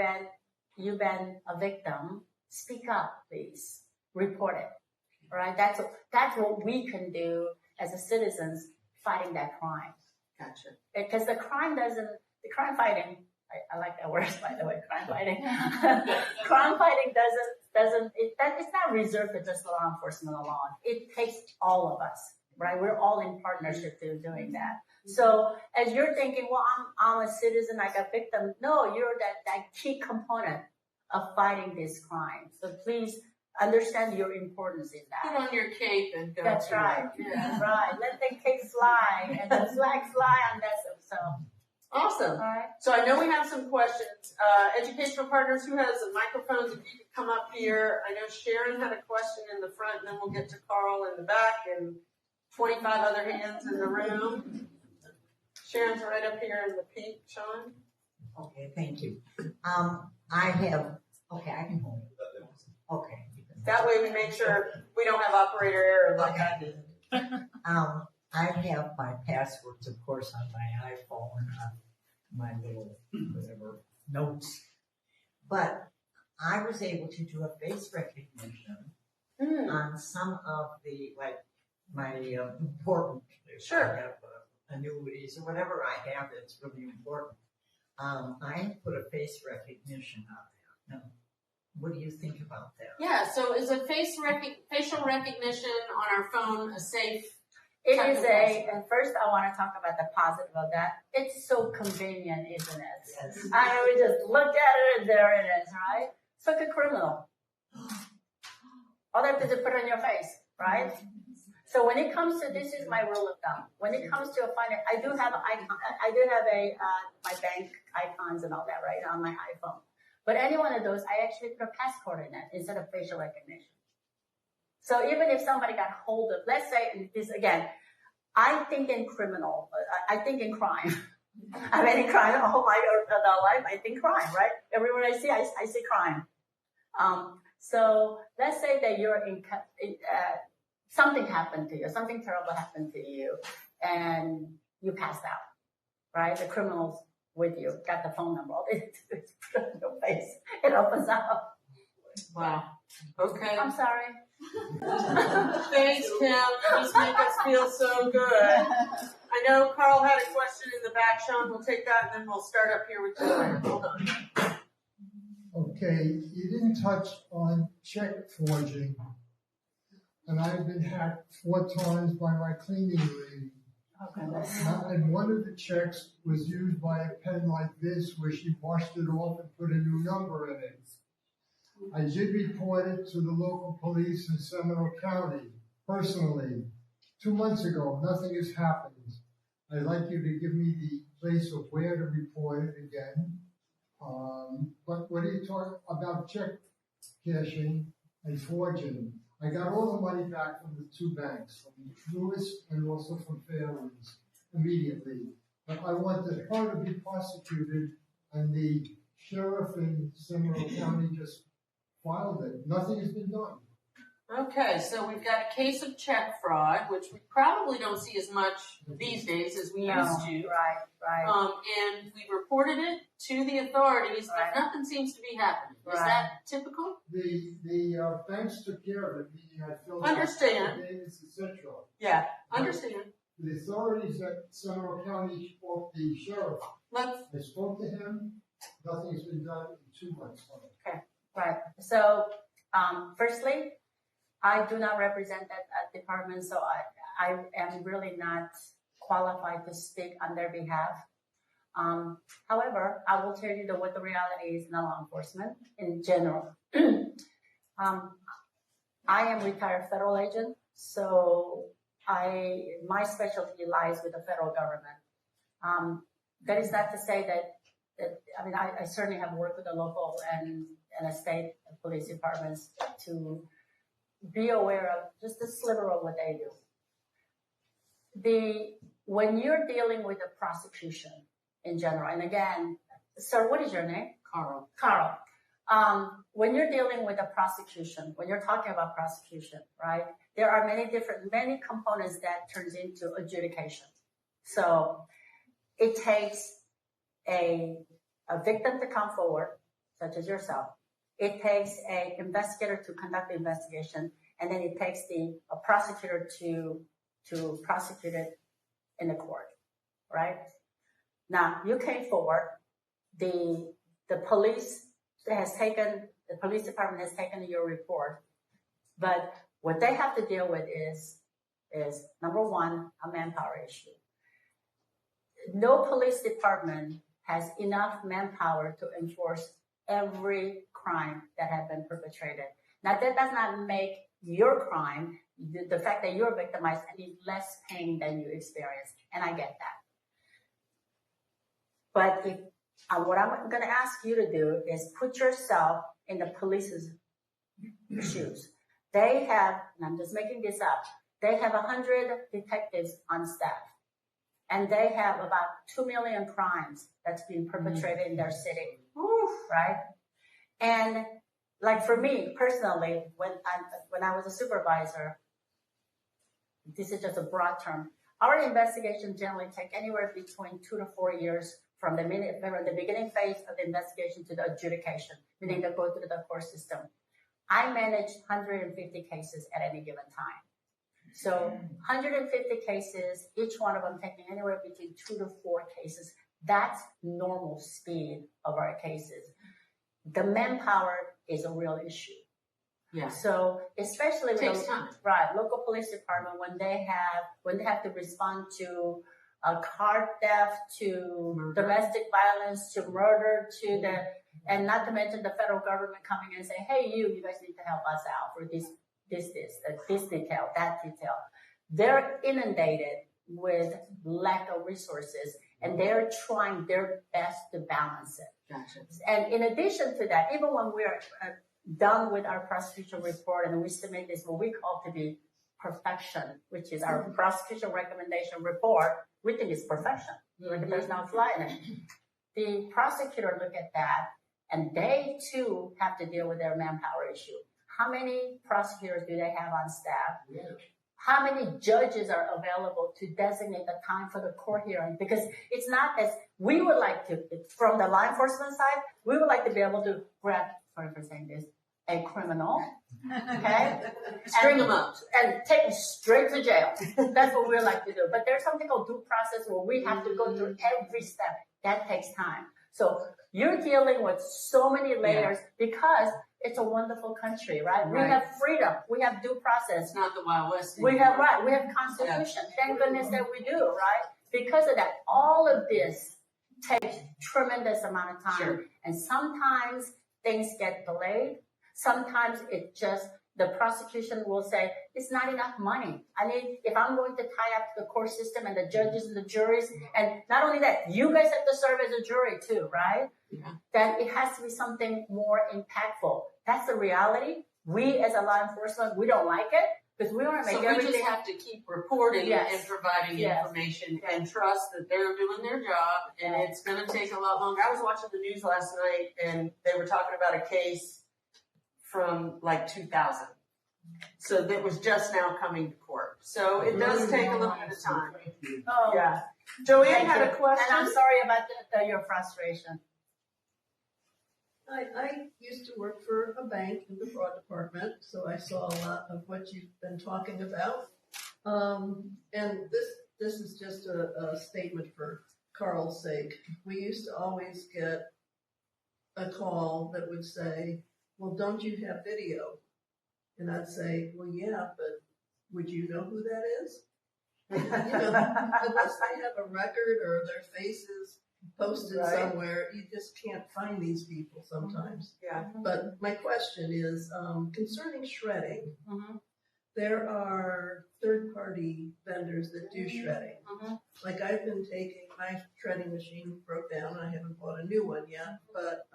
been a victim, speak up, please. Report it. right? That's what we can do as a citizens fighting that crime. Gotcha. Because the crime fighting, I like that word, by the way, crime fighting. Crime fighting it's not reserved for just law enforcement alone. It takes all of us, right? We're all in partnership to doing that. So as you're thinking, well, I'm a citizen, I got victim. No, you're that key component of fighting this crime. So please understand your importance in that. Put on your cape and go. That's right. Yeah. Right. Let the cape fly and the flag fly on that stuff. So, Awesome. all right. So I know we have some questions. Educational partners, who has the microphones? If you could come up here. I know Sharon had a question in the front, and then we'll get to Carl in the back and 25 other hands in the room. Sharon's right up here in the pink, Sean. Okay, thank you. I can hold it. Okay. That way we make sure we don't have operator error like I did. I have my passwords, of course, on my iPhone, my little whatever notes. But I was able to do a face recognition on some of the, like, my important, Sure. I have annuities or whatever I have that's really important. I put a face recognition on there. Now, what do you think about that? Yeah, so is a facial recognition on our phone a safe? It is and first I want to talk about the positive of that. It's so convenient, isn't it? Yes. I mean, we just look at it and there it is, right? It's like a criminal. All they have to do is put it on your face, right? So when it comes to, this is my rule of thumb. When it comes to a finance, I do have my bank icons and all that, right, on my iPhone. But any one of those, I actually put a passcode in it instead of facial recognition. So even if somebody got hold of, let's say, and this again, I think in crime. I mean, in crime, all my adult life, I think crime, right? Everywhere I see crime. So let's say that you're in, something happened to you, something terrible happened to you, and you passed out, right? The criminals with you got the phone number. All they do is put it on your face. It opens up. Wow. Okay. I'm sorry. Thanks, Kim. You just make us feel so good. I know Carl had a question in the back. Sean, we'll take that, and then we'll start up here with Joanne. Hold on. Okay, you didn't touch on check forging. And I've been hacked 4 times by my cleaning lady. And one of the checks was used by a pen like this, where she washed it off and put a new number in it. I did report it to the local police in Seminole County, personally. 2 months ago, nothing has happened. I'd like you to give me the place of where to report it again. But what are you talking about check cashing and forging? I got all the money back from the 2 banks, from Truist and also from Fairlands, immediately. But I wanted her to be prosecuted, and the sheriff in Seminole County just filed it. Nothing has been done. Okay, so we've got a case of check fraud, which we probably don't see as much these days as we used to. Right. And we reported it to the authorities, Right. but nothing seems to be happening. Is Right. that typical? The banks took care of it, meaning I filled Understand. out affidavits, etc. Yeah, understand. The authorities at Seminole County spoke to the sheriff. Let's. I spoke to him. Nothing has been done in 2 months. Right. So, firstly, I do not represent that department, so I am really not qualified to speak on their behalf. However, I will tell you what the reality is in law enforcement in general. I am a retired federal agent, so my specialty lies with the federal government. That is not to say that I mean, I certainly have worked with the local and a state police departments to be aware of just a sliver of what they do. When you're dealing with the prosecution in general, and again, sir, what is your name? Carl. Carl. When you're dealing with a prosecution, when you're talking about prosecution, right, there are many components that turns into adjudication. So it takes a victim to come forward, such as yourself. It takes an investigator to conduct the investigation. and then it takes a prosecutor to prosecute it in the court, right? Now you came forward, the police department has taken your report, but what they have to deal with is number one, a manpower issue. No police department has enough manpower to enforce every crime that has been perpetrated. Now that does not make your crime, the fact that you're victimized, any less pain than you experience, and I get that. But what I'm going to ask you to do is put yourself in the police's shoes. They have, and I'm just making this up, they have 100 detectives on staff. And they have about 2 million crimes that's been perpetrated in their city, right? And like for me personally, when I was a supervisor, this is just a broad term, our investigations generally take anywhere between 2 to 4 years from the beginning phase of the investigation to the adjudication, meaning they go through the court system. I manage 150 cases at any given time. So 150 cases, each one of them taking anywhere between 2 to 4 cases. That's normal speed of our cases. The manpower is a real issue. Yeah. So especially with Takes time. Right, local police department when they have to respond to a car theft, to domestic violence, to murder, and not to mention the federal government coming in and saying, hey, you guys need to help us out for this detail, that detail. They're inundated with lack of resources, and they're trying their best to balance it. Gotcha. And in addition to that, even when we're done with our prosecution report and we submit this, what we call to be perfection, which is our prosecution recommendation report, we think it's perfection. Like there's no flaw in it. The prosecutor look at that, and they too have to deal with their manpower issue. How many prosecutors do they have on staff? Yeah. How many judges are available to designate the time for the court hearing? Because it's not as we would like to, from the law enforcement side, we would like to be able to grab, sorry for saying this, a criminal, okay? String them up. And take them straight to jail. That's what we like to do. But there's something called due process where we have to go through every step. That takes time. So you're dealing with so many layers because it's a wonderful country, right? We have freedom. We have due process. It's not the Wild West We anymore. have, we have constitution. Thank goodness that we do, right? Because of that, all of this takes tremendous amount of time. Sure. And sometimes things get delayed. Sometimes it just, the prosecution will say, it's not enough money. I mean, if I'm going to tie up the court system and the judges and the juries, and not only that, you guys have to serve as a jury too, right? Yeah. Then it has to be something more impactful. That's the reality. We as a law enforcement, we don't like it because we want to make So we everything. just have to keep reporting Yes. and providing Yes. information and trust that they're doing their job, and it's going to take a lot longer. I was watching the news last night, and they were talking about a case from like 2000. So that was just now coming to court. So it does take a little bit of time. Oh, Yeah. Joanne thank had you. a question. And I'm sorry about your frustration. I used to work for a bank in the fraud department, so I saw a lot of what you've been talking about. And this is just a statement for Carl's sake. We used to always get a call that would say, well, don't you have video? And I'd say, well, yeah, but would you know who that is? Unless they have a record or their faces posted somewhere, you just can't find these people sometimes. Yeah. But my question is, concerning shredding, there are third-party vendors that do shredding. Like I've been taking, my shredding machine broke down, I haven't bought a new one yet, but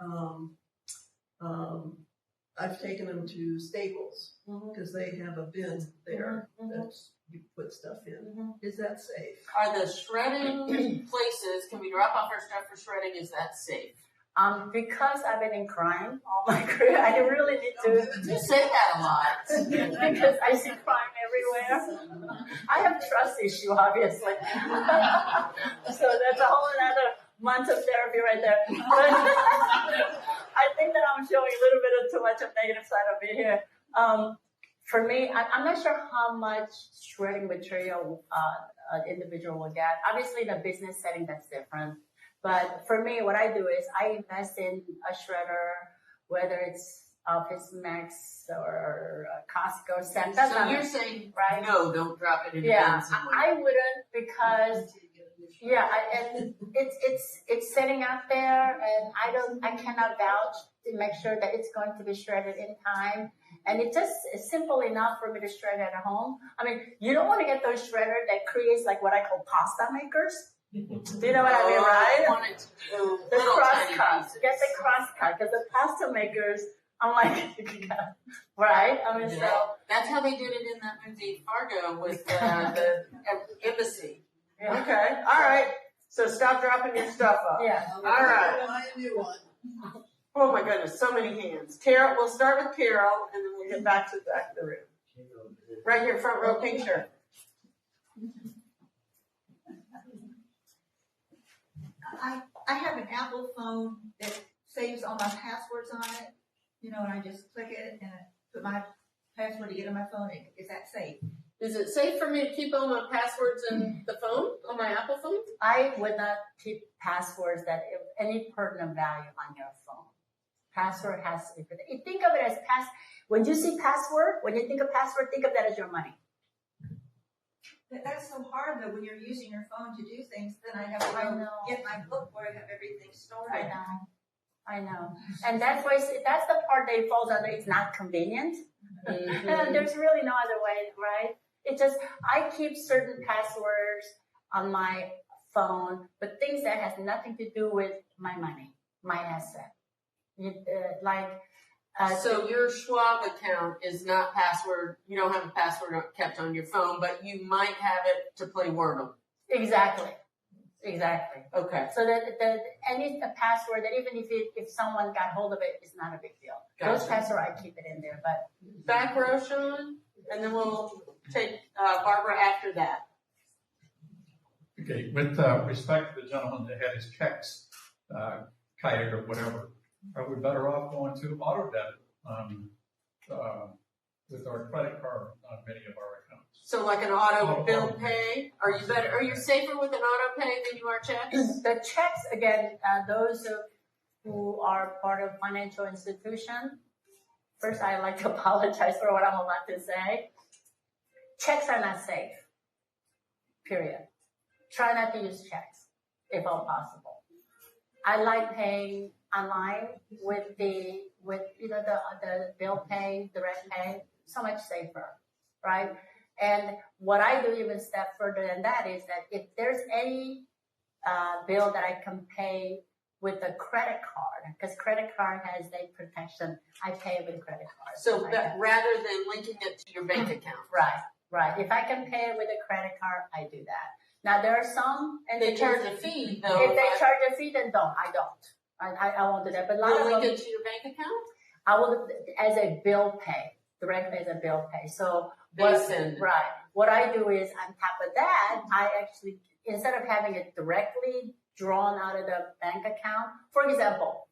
I've taken them to Staples because they have a bin there that you put stuff in. Is that safe? Are the shredding places, can we drop off our stuff for shredding? Is that safe? Because I've been in crime all my career, I really need to. You say that a lot. Because I see crime everywhere. I have trust issue, obviously. So that's a whole another month of therapy right there. But I think that I'm showing a little bit of too much of negative side of me here. For me, I'm not sure how much shredding material an individual will get. Obviously, in a business setting, that's different. But for me, what I do is I invest in a shredder, whether it's Office Max or Costco, Sam's. So you're saying, right? no, don't drop it in a Yeah, bin somewhere. I wouldn't because and it's sitting out there, and I cannot vouch to make sure that it's going to be shredded in time. And it's simple enough for me to shred at home. I mean, you don't want to get those shredders that creates like what I call pasta makers. Do you know what I mean, right? I want it to do The little cross tiny cut. pieces. Get the cross cut because the pasta makers, I'm like, right? I mean, Yeah. That's how they did it in that movie Fargo with the embassy. Yeah. Okay, all right. So stop dropping your stuff off. Yeah. All right. Buy a new one. Oh my goodness, so many hands. Carol, we'll start with Carol, and then we'll get back to the back of the room. Right here, front row, pink shirt. I have an Apple phone that saves all my passwords on it, you know, and I just click it and I put my password to get on my phone. Is that safe? Is it safe for me to keep all my passwords in the phone, on my Apple phone? I would not keep passwords that have any pertinent value on your phone. Password has to be protected. Think of it as when you see password, when you think of password, think of that as your money. That's so hard though when you're using your phone to do things. Then I have to I go know. get my book where I have everything stored. I know. And that's the part that it falls under. It's not convenient. And there's really no other way, right? It just, I keep certain passwords on my phone, but things that has nothing to do with my money, my asset. So your Schwab account is not password, you don't have a password kept on your phone, but you might have it to play Wordle. Exactly. Okay. So that any password that even if someone got hold of it, it's not a big deal. Gotcha. Those passwords I keep it in there, but Back row, Sean, and then we'll take Barbara after that. Okay, with respect to the gentleman that had his checks kited or whatever, are we better off going to auto debit with our credit card on many of our accounts? So like an auto bill Auto pay, are you safer with an auto pay than you are checks? the checks again, those who are part of financial institution. First, I like to apologize for what I'm about to say. Checks are not safe. Period. Try not to use checks if all possible. I like paying online with the bill pay, direct pay, so much safer, right? And what I do even step further than that is that if there's any bill that I can pay with a credit card, because credit card has a protection, I pay it with a credit card. So that rather than linking it to your bank account. Right. If I can pay it with a credit card, I do that. Now there are some, and They charge a fee though. If they charge a fee, then I don't. I won't do that. But a lot You'll of link them, it to your bank account? I will as a bill pay, direct as a bill pay. So what I do is on top of that, I actually instead of having it directly drawn out of the bank account, for example,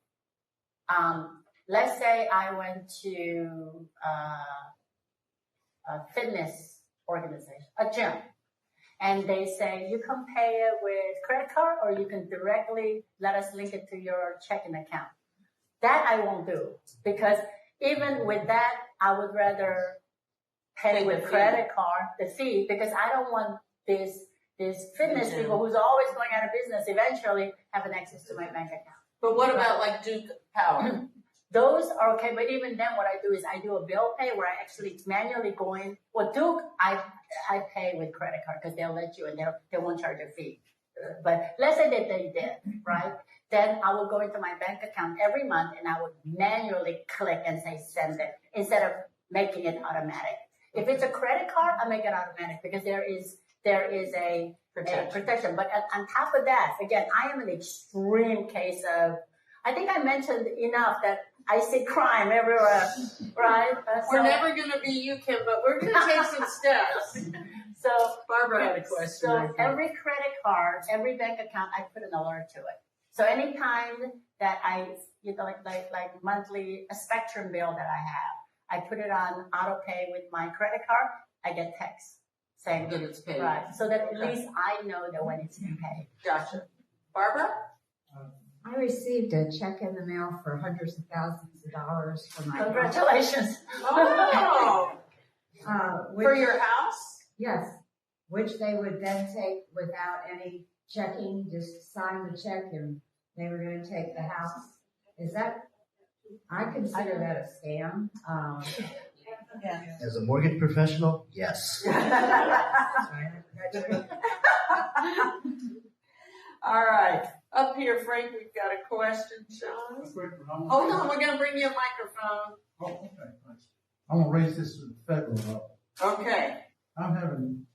let's say I went to a fitness organization, a gym, and they say you can pay it with credit card or you can directly let us link it to your checking account. That I won't do because even with that, I would rather pay with credit card, the fee, because I don't want this fitness people who's always going out of business eventually having access to my bank account. But what about like Duke Power? Those are okay, but even then what I do is I do a bill pay where I actually manually go in. Well, Duke, I pay with credit card because they'll let you and they won't charge a fee. But let's say that they did, right? Then I would go into my bank account every month and I would manually click and say send it instead of making it automatic. If it's a credit card, I make it automatic because there is a protection. But on top of that, again, I am an extreme case of, I think I mentioned enough that I see crime everywhere, right? We're never going to be you, Kim, but we're going to take some steps. So Barbara had a question. So every credit card, every bank account, I put an alert to it. So anytime that I, like monthly, a Spectrum bill that I have, I put it on auto pay with my credit card, I get text saying, That it's paid. right, so that at least I know that when it's been paid. Gotcha. Barbara? I received a check in the mail for hundreds of thousands of dollars for my Congratulations. Oh, for which, your house? yes, which they would then take without any checking, just sign the check and they were going to take the house. Is that? I consider that a scam. As a mortgage professional, yes. All right. Up here, Frank, we've got a question, Sean. Hold on, we're gonna bring you a microphone. Oh, okay, thanks. I'm gonna raise this to the federal level. Okay. I'm having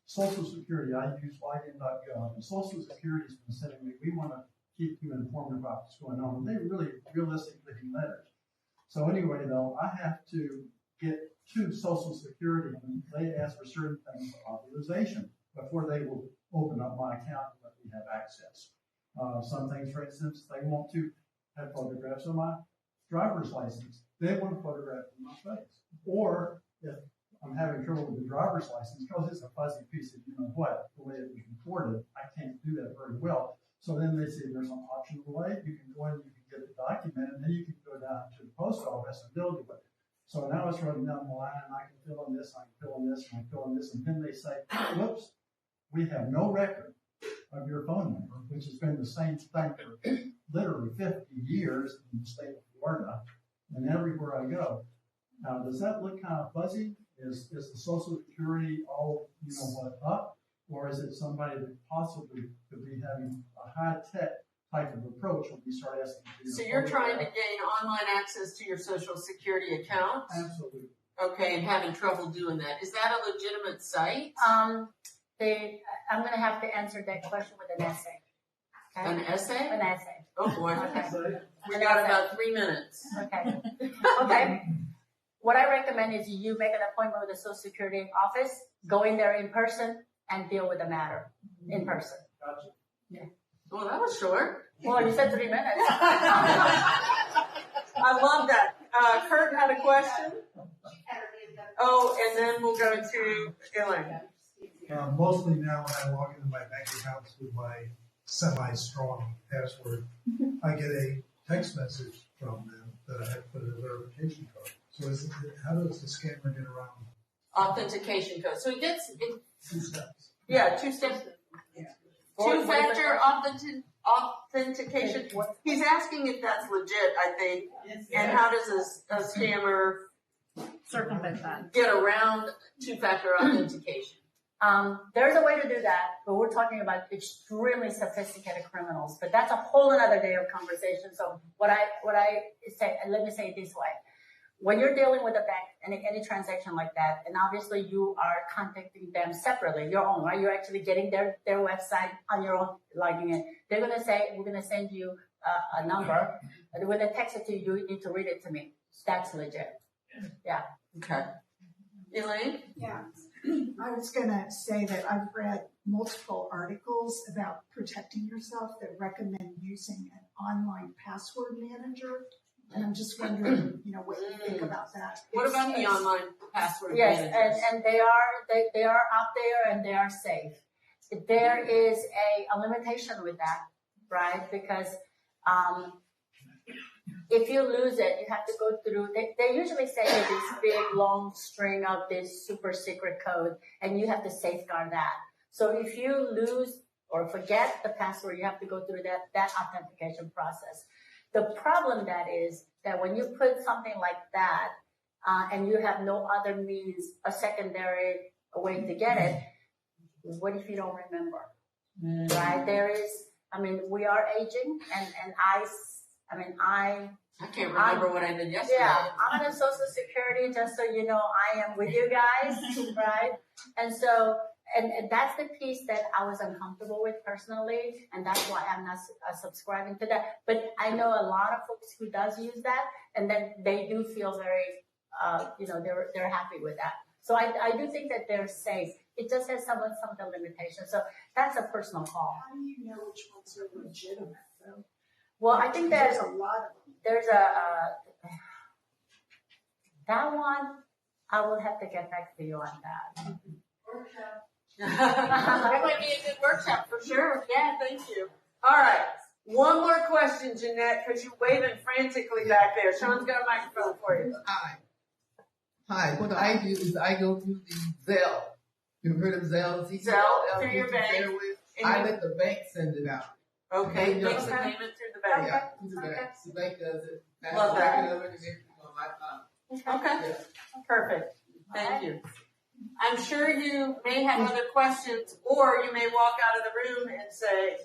Social Security, I use whitein.gov, and Social Security's been sending me, we wanna keep you informed about what's going on. And they really realistic looking letters. So anyway, though, I have to get to Social Security, and they ask for certain things for authorization before they will open up my account and let me have access. Some things, for instance, they want to have photographs of my driver's license. They want a photograph of my face. Or if I'm having trouble with the driver's license, because it's a fuzzy piece of you know what, the way it was recorded, I can't do that very well. So then they say there's an optional way. You can go in, you can get the document, and then you can go down to the post office and they'll do it. So now it's running down the line, and I can fill in this, I can fill in this, and I can fill in this, and then they say, whoops, we have no record of your phone number, which has been the same thing for literally 50 years in the state of Florida and everywhere I go. Now, does that look kind of fuzzy? Is the Social Security all, you know what, up? Or is it somebody that possibly could be having a high-tech type of approach when we start asking? So you're trying to gain online access to your Social Security account? Absolutely. Okay, and having trouble doing that. Is that a legitimate site? I'm going to have to answer that question with an essay. Okay? An essay? An essay. Oh boy. Okay. We got about 3 minutes. Okay. Okay. What I recommend is you make an appointment with the Social Security office, go in there in person, and deal with the matter in person. Gotcha. Yeah. Well, that was short. Well, you said 3 minutes. I love that. Kurt had a question. Oh, and then we'll go to Elaine. Mostly now when I log into my bank accounts with my semi-strong password, I get a text message from them that I have to put in a verification code. So how does the scammer get around? Authentication code. So he gets it. 2 steps. Yeah, 2 steps. Two-factor authentication. He's asking if that's legit, I think. And how does a scammer Circumvent that. get around two-factor authentication? There's a way to do that, but we're talking about extremely sophisticated criminals. But that's a whole another day of conversation. So what I say, and let me say it this way. When you're dealing with a bank and any transaction like that, and obviously you are contacting them separately, your own, right? You're actually getting their website on your own, logging in. They're going to say, we're going to send you a number. And when they text it to you, you need to read it to me. That's legit. Yeah. Okay. Elaine? Yeah. I was going to say that I've read multiple articles about protecting yourself that recommend using an online password manager. And I'm just wondering, what you think about that. What about the online password Yes, managers? and they are out there and they are safe. There is a limitation with that, right? Because if you lose it, you have to go through. They usually say this big long string of this super secret code, and you have to safeguard that. So if you lose or forget the password, you have to go through that authentication process. The problem that is that when you put something like that, and you have no other means, a secondary way to get it, what if you don't remember? Right? We are aging, and I can't remember what I did yesterday. Yeah, I'm on Social Security, just so you know, I am with you guys, right? And so, and that's the piece that I was uncomfortable with personally, and that's why I'm not subscribing to that. But I know a lot of folks who does use that, and then they do feel very, they're happy with that. So I do think that they're safe. It just has some of the limitations. So that's a personal call. How do you know which ones are legitimate, though? Well, I think there's a lot of them. There's That one, I will have to get back to you on that. That might be a good workshop for sure. Yeah, thank you. All right. One more question, Jeanette, because you're waving frantically back there. Sean's got a microphone for you. Hi, what I do is I go through the Zelle. You've heard of Zelle? Zelle through your bank. I let the bank send it out. Okay, And makes the payment through the bank. Yeah, through the bank. The bank does it. That's Love that. the regular and everything on my phone. Okay, Yeah. perfect. Thank you. I'm sure you may have other questions, or you may walk out of the room and say,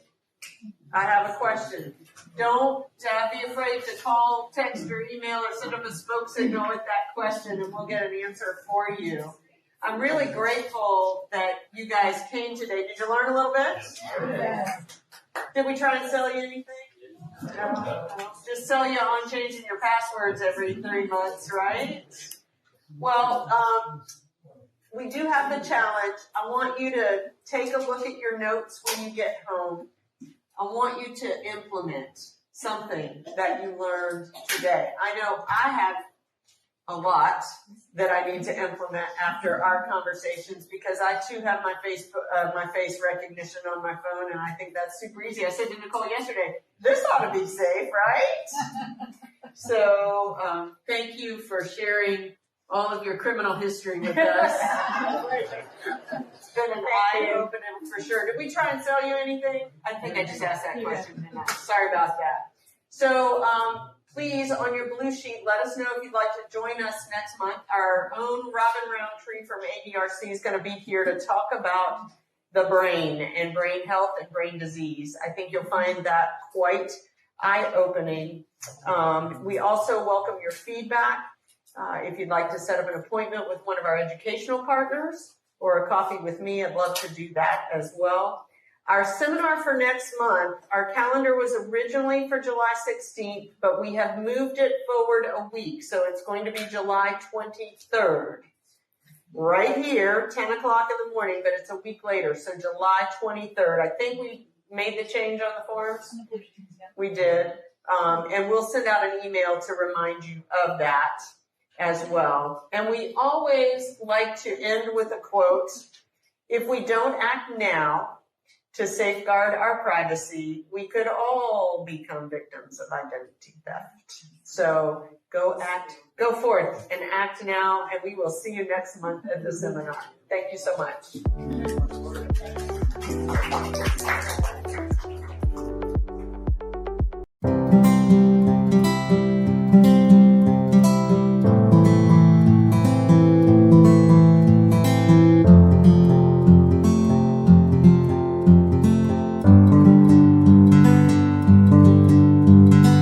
I have a question. Don't be afraid to call, text, or email, or send up a smoke signal with that question, and we'll get an answer for you. I'm really grateful that you guys came today. Did you learn a little bit? Yeah. Did we try and sell you anything? No. Just sell you on changing your passwords every 3 months, right? Well, we do have the challenge. I want you to take a look at your notes when you get home. I want you to implement something that you learned today. I know I have a lot that I need to implement after our conversations because I too have my face recognition on my phone, and I think that's super easy. I said to Nicole yesterday, this ought to be safe, right? So thank you for sharing all of your criminal history with us. It's been an eye-opener for sure. Did we try and sell you anything? I think I just asked that question, didn't I? Sorry about that. So please, on your blue sheet, let us know if you'd like to join us next month. Our own Robin Roundtree from ADRC is going to be here to talk about the brain and brain health and brain disease. I think you'll find that quite eye-opening. We also welcome your feedback. If you'd like to set up an appointment with one of our educational partners or a coffee with me, I'd love to do that as well. Our seminar for next month, our calendar was originally for July 16th, but we have moved it forward a week. So it's going to be July 23rd. Right here, 10 o'clock in the morning, but it's a week later. So July 23rd. I think we made the change on the forms. We did. And we'll send out an email to remind you of that as well. And we always like to end with a quote. If we don't act now to safeguard our privacy, we could all become victims of identity theft. So go forth and act now, and we will see you next month at the seminar. Thank you so much.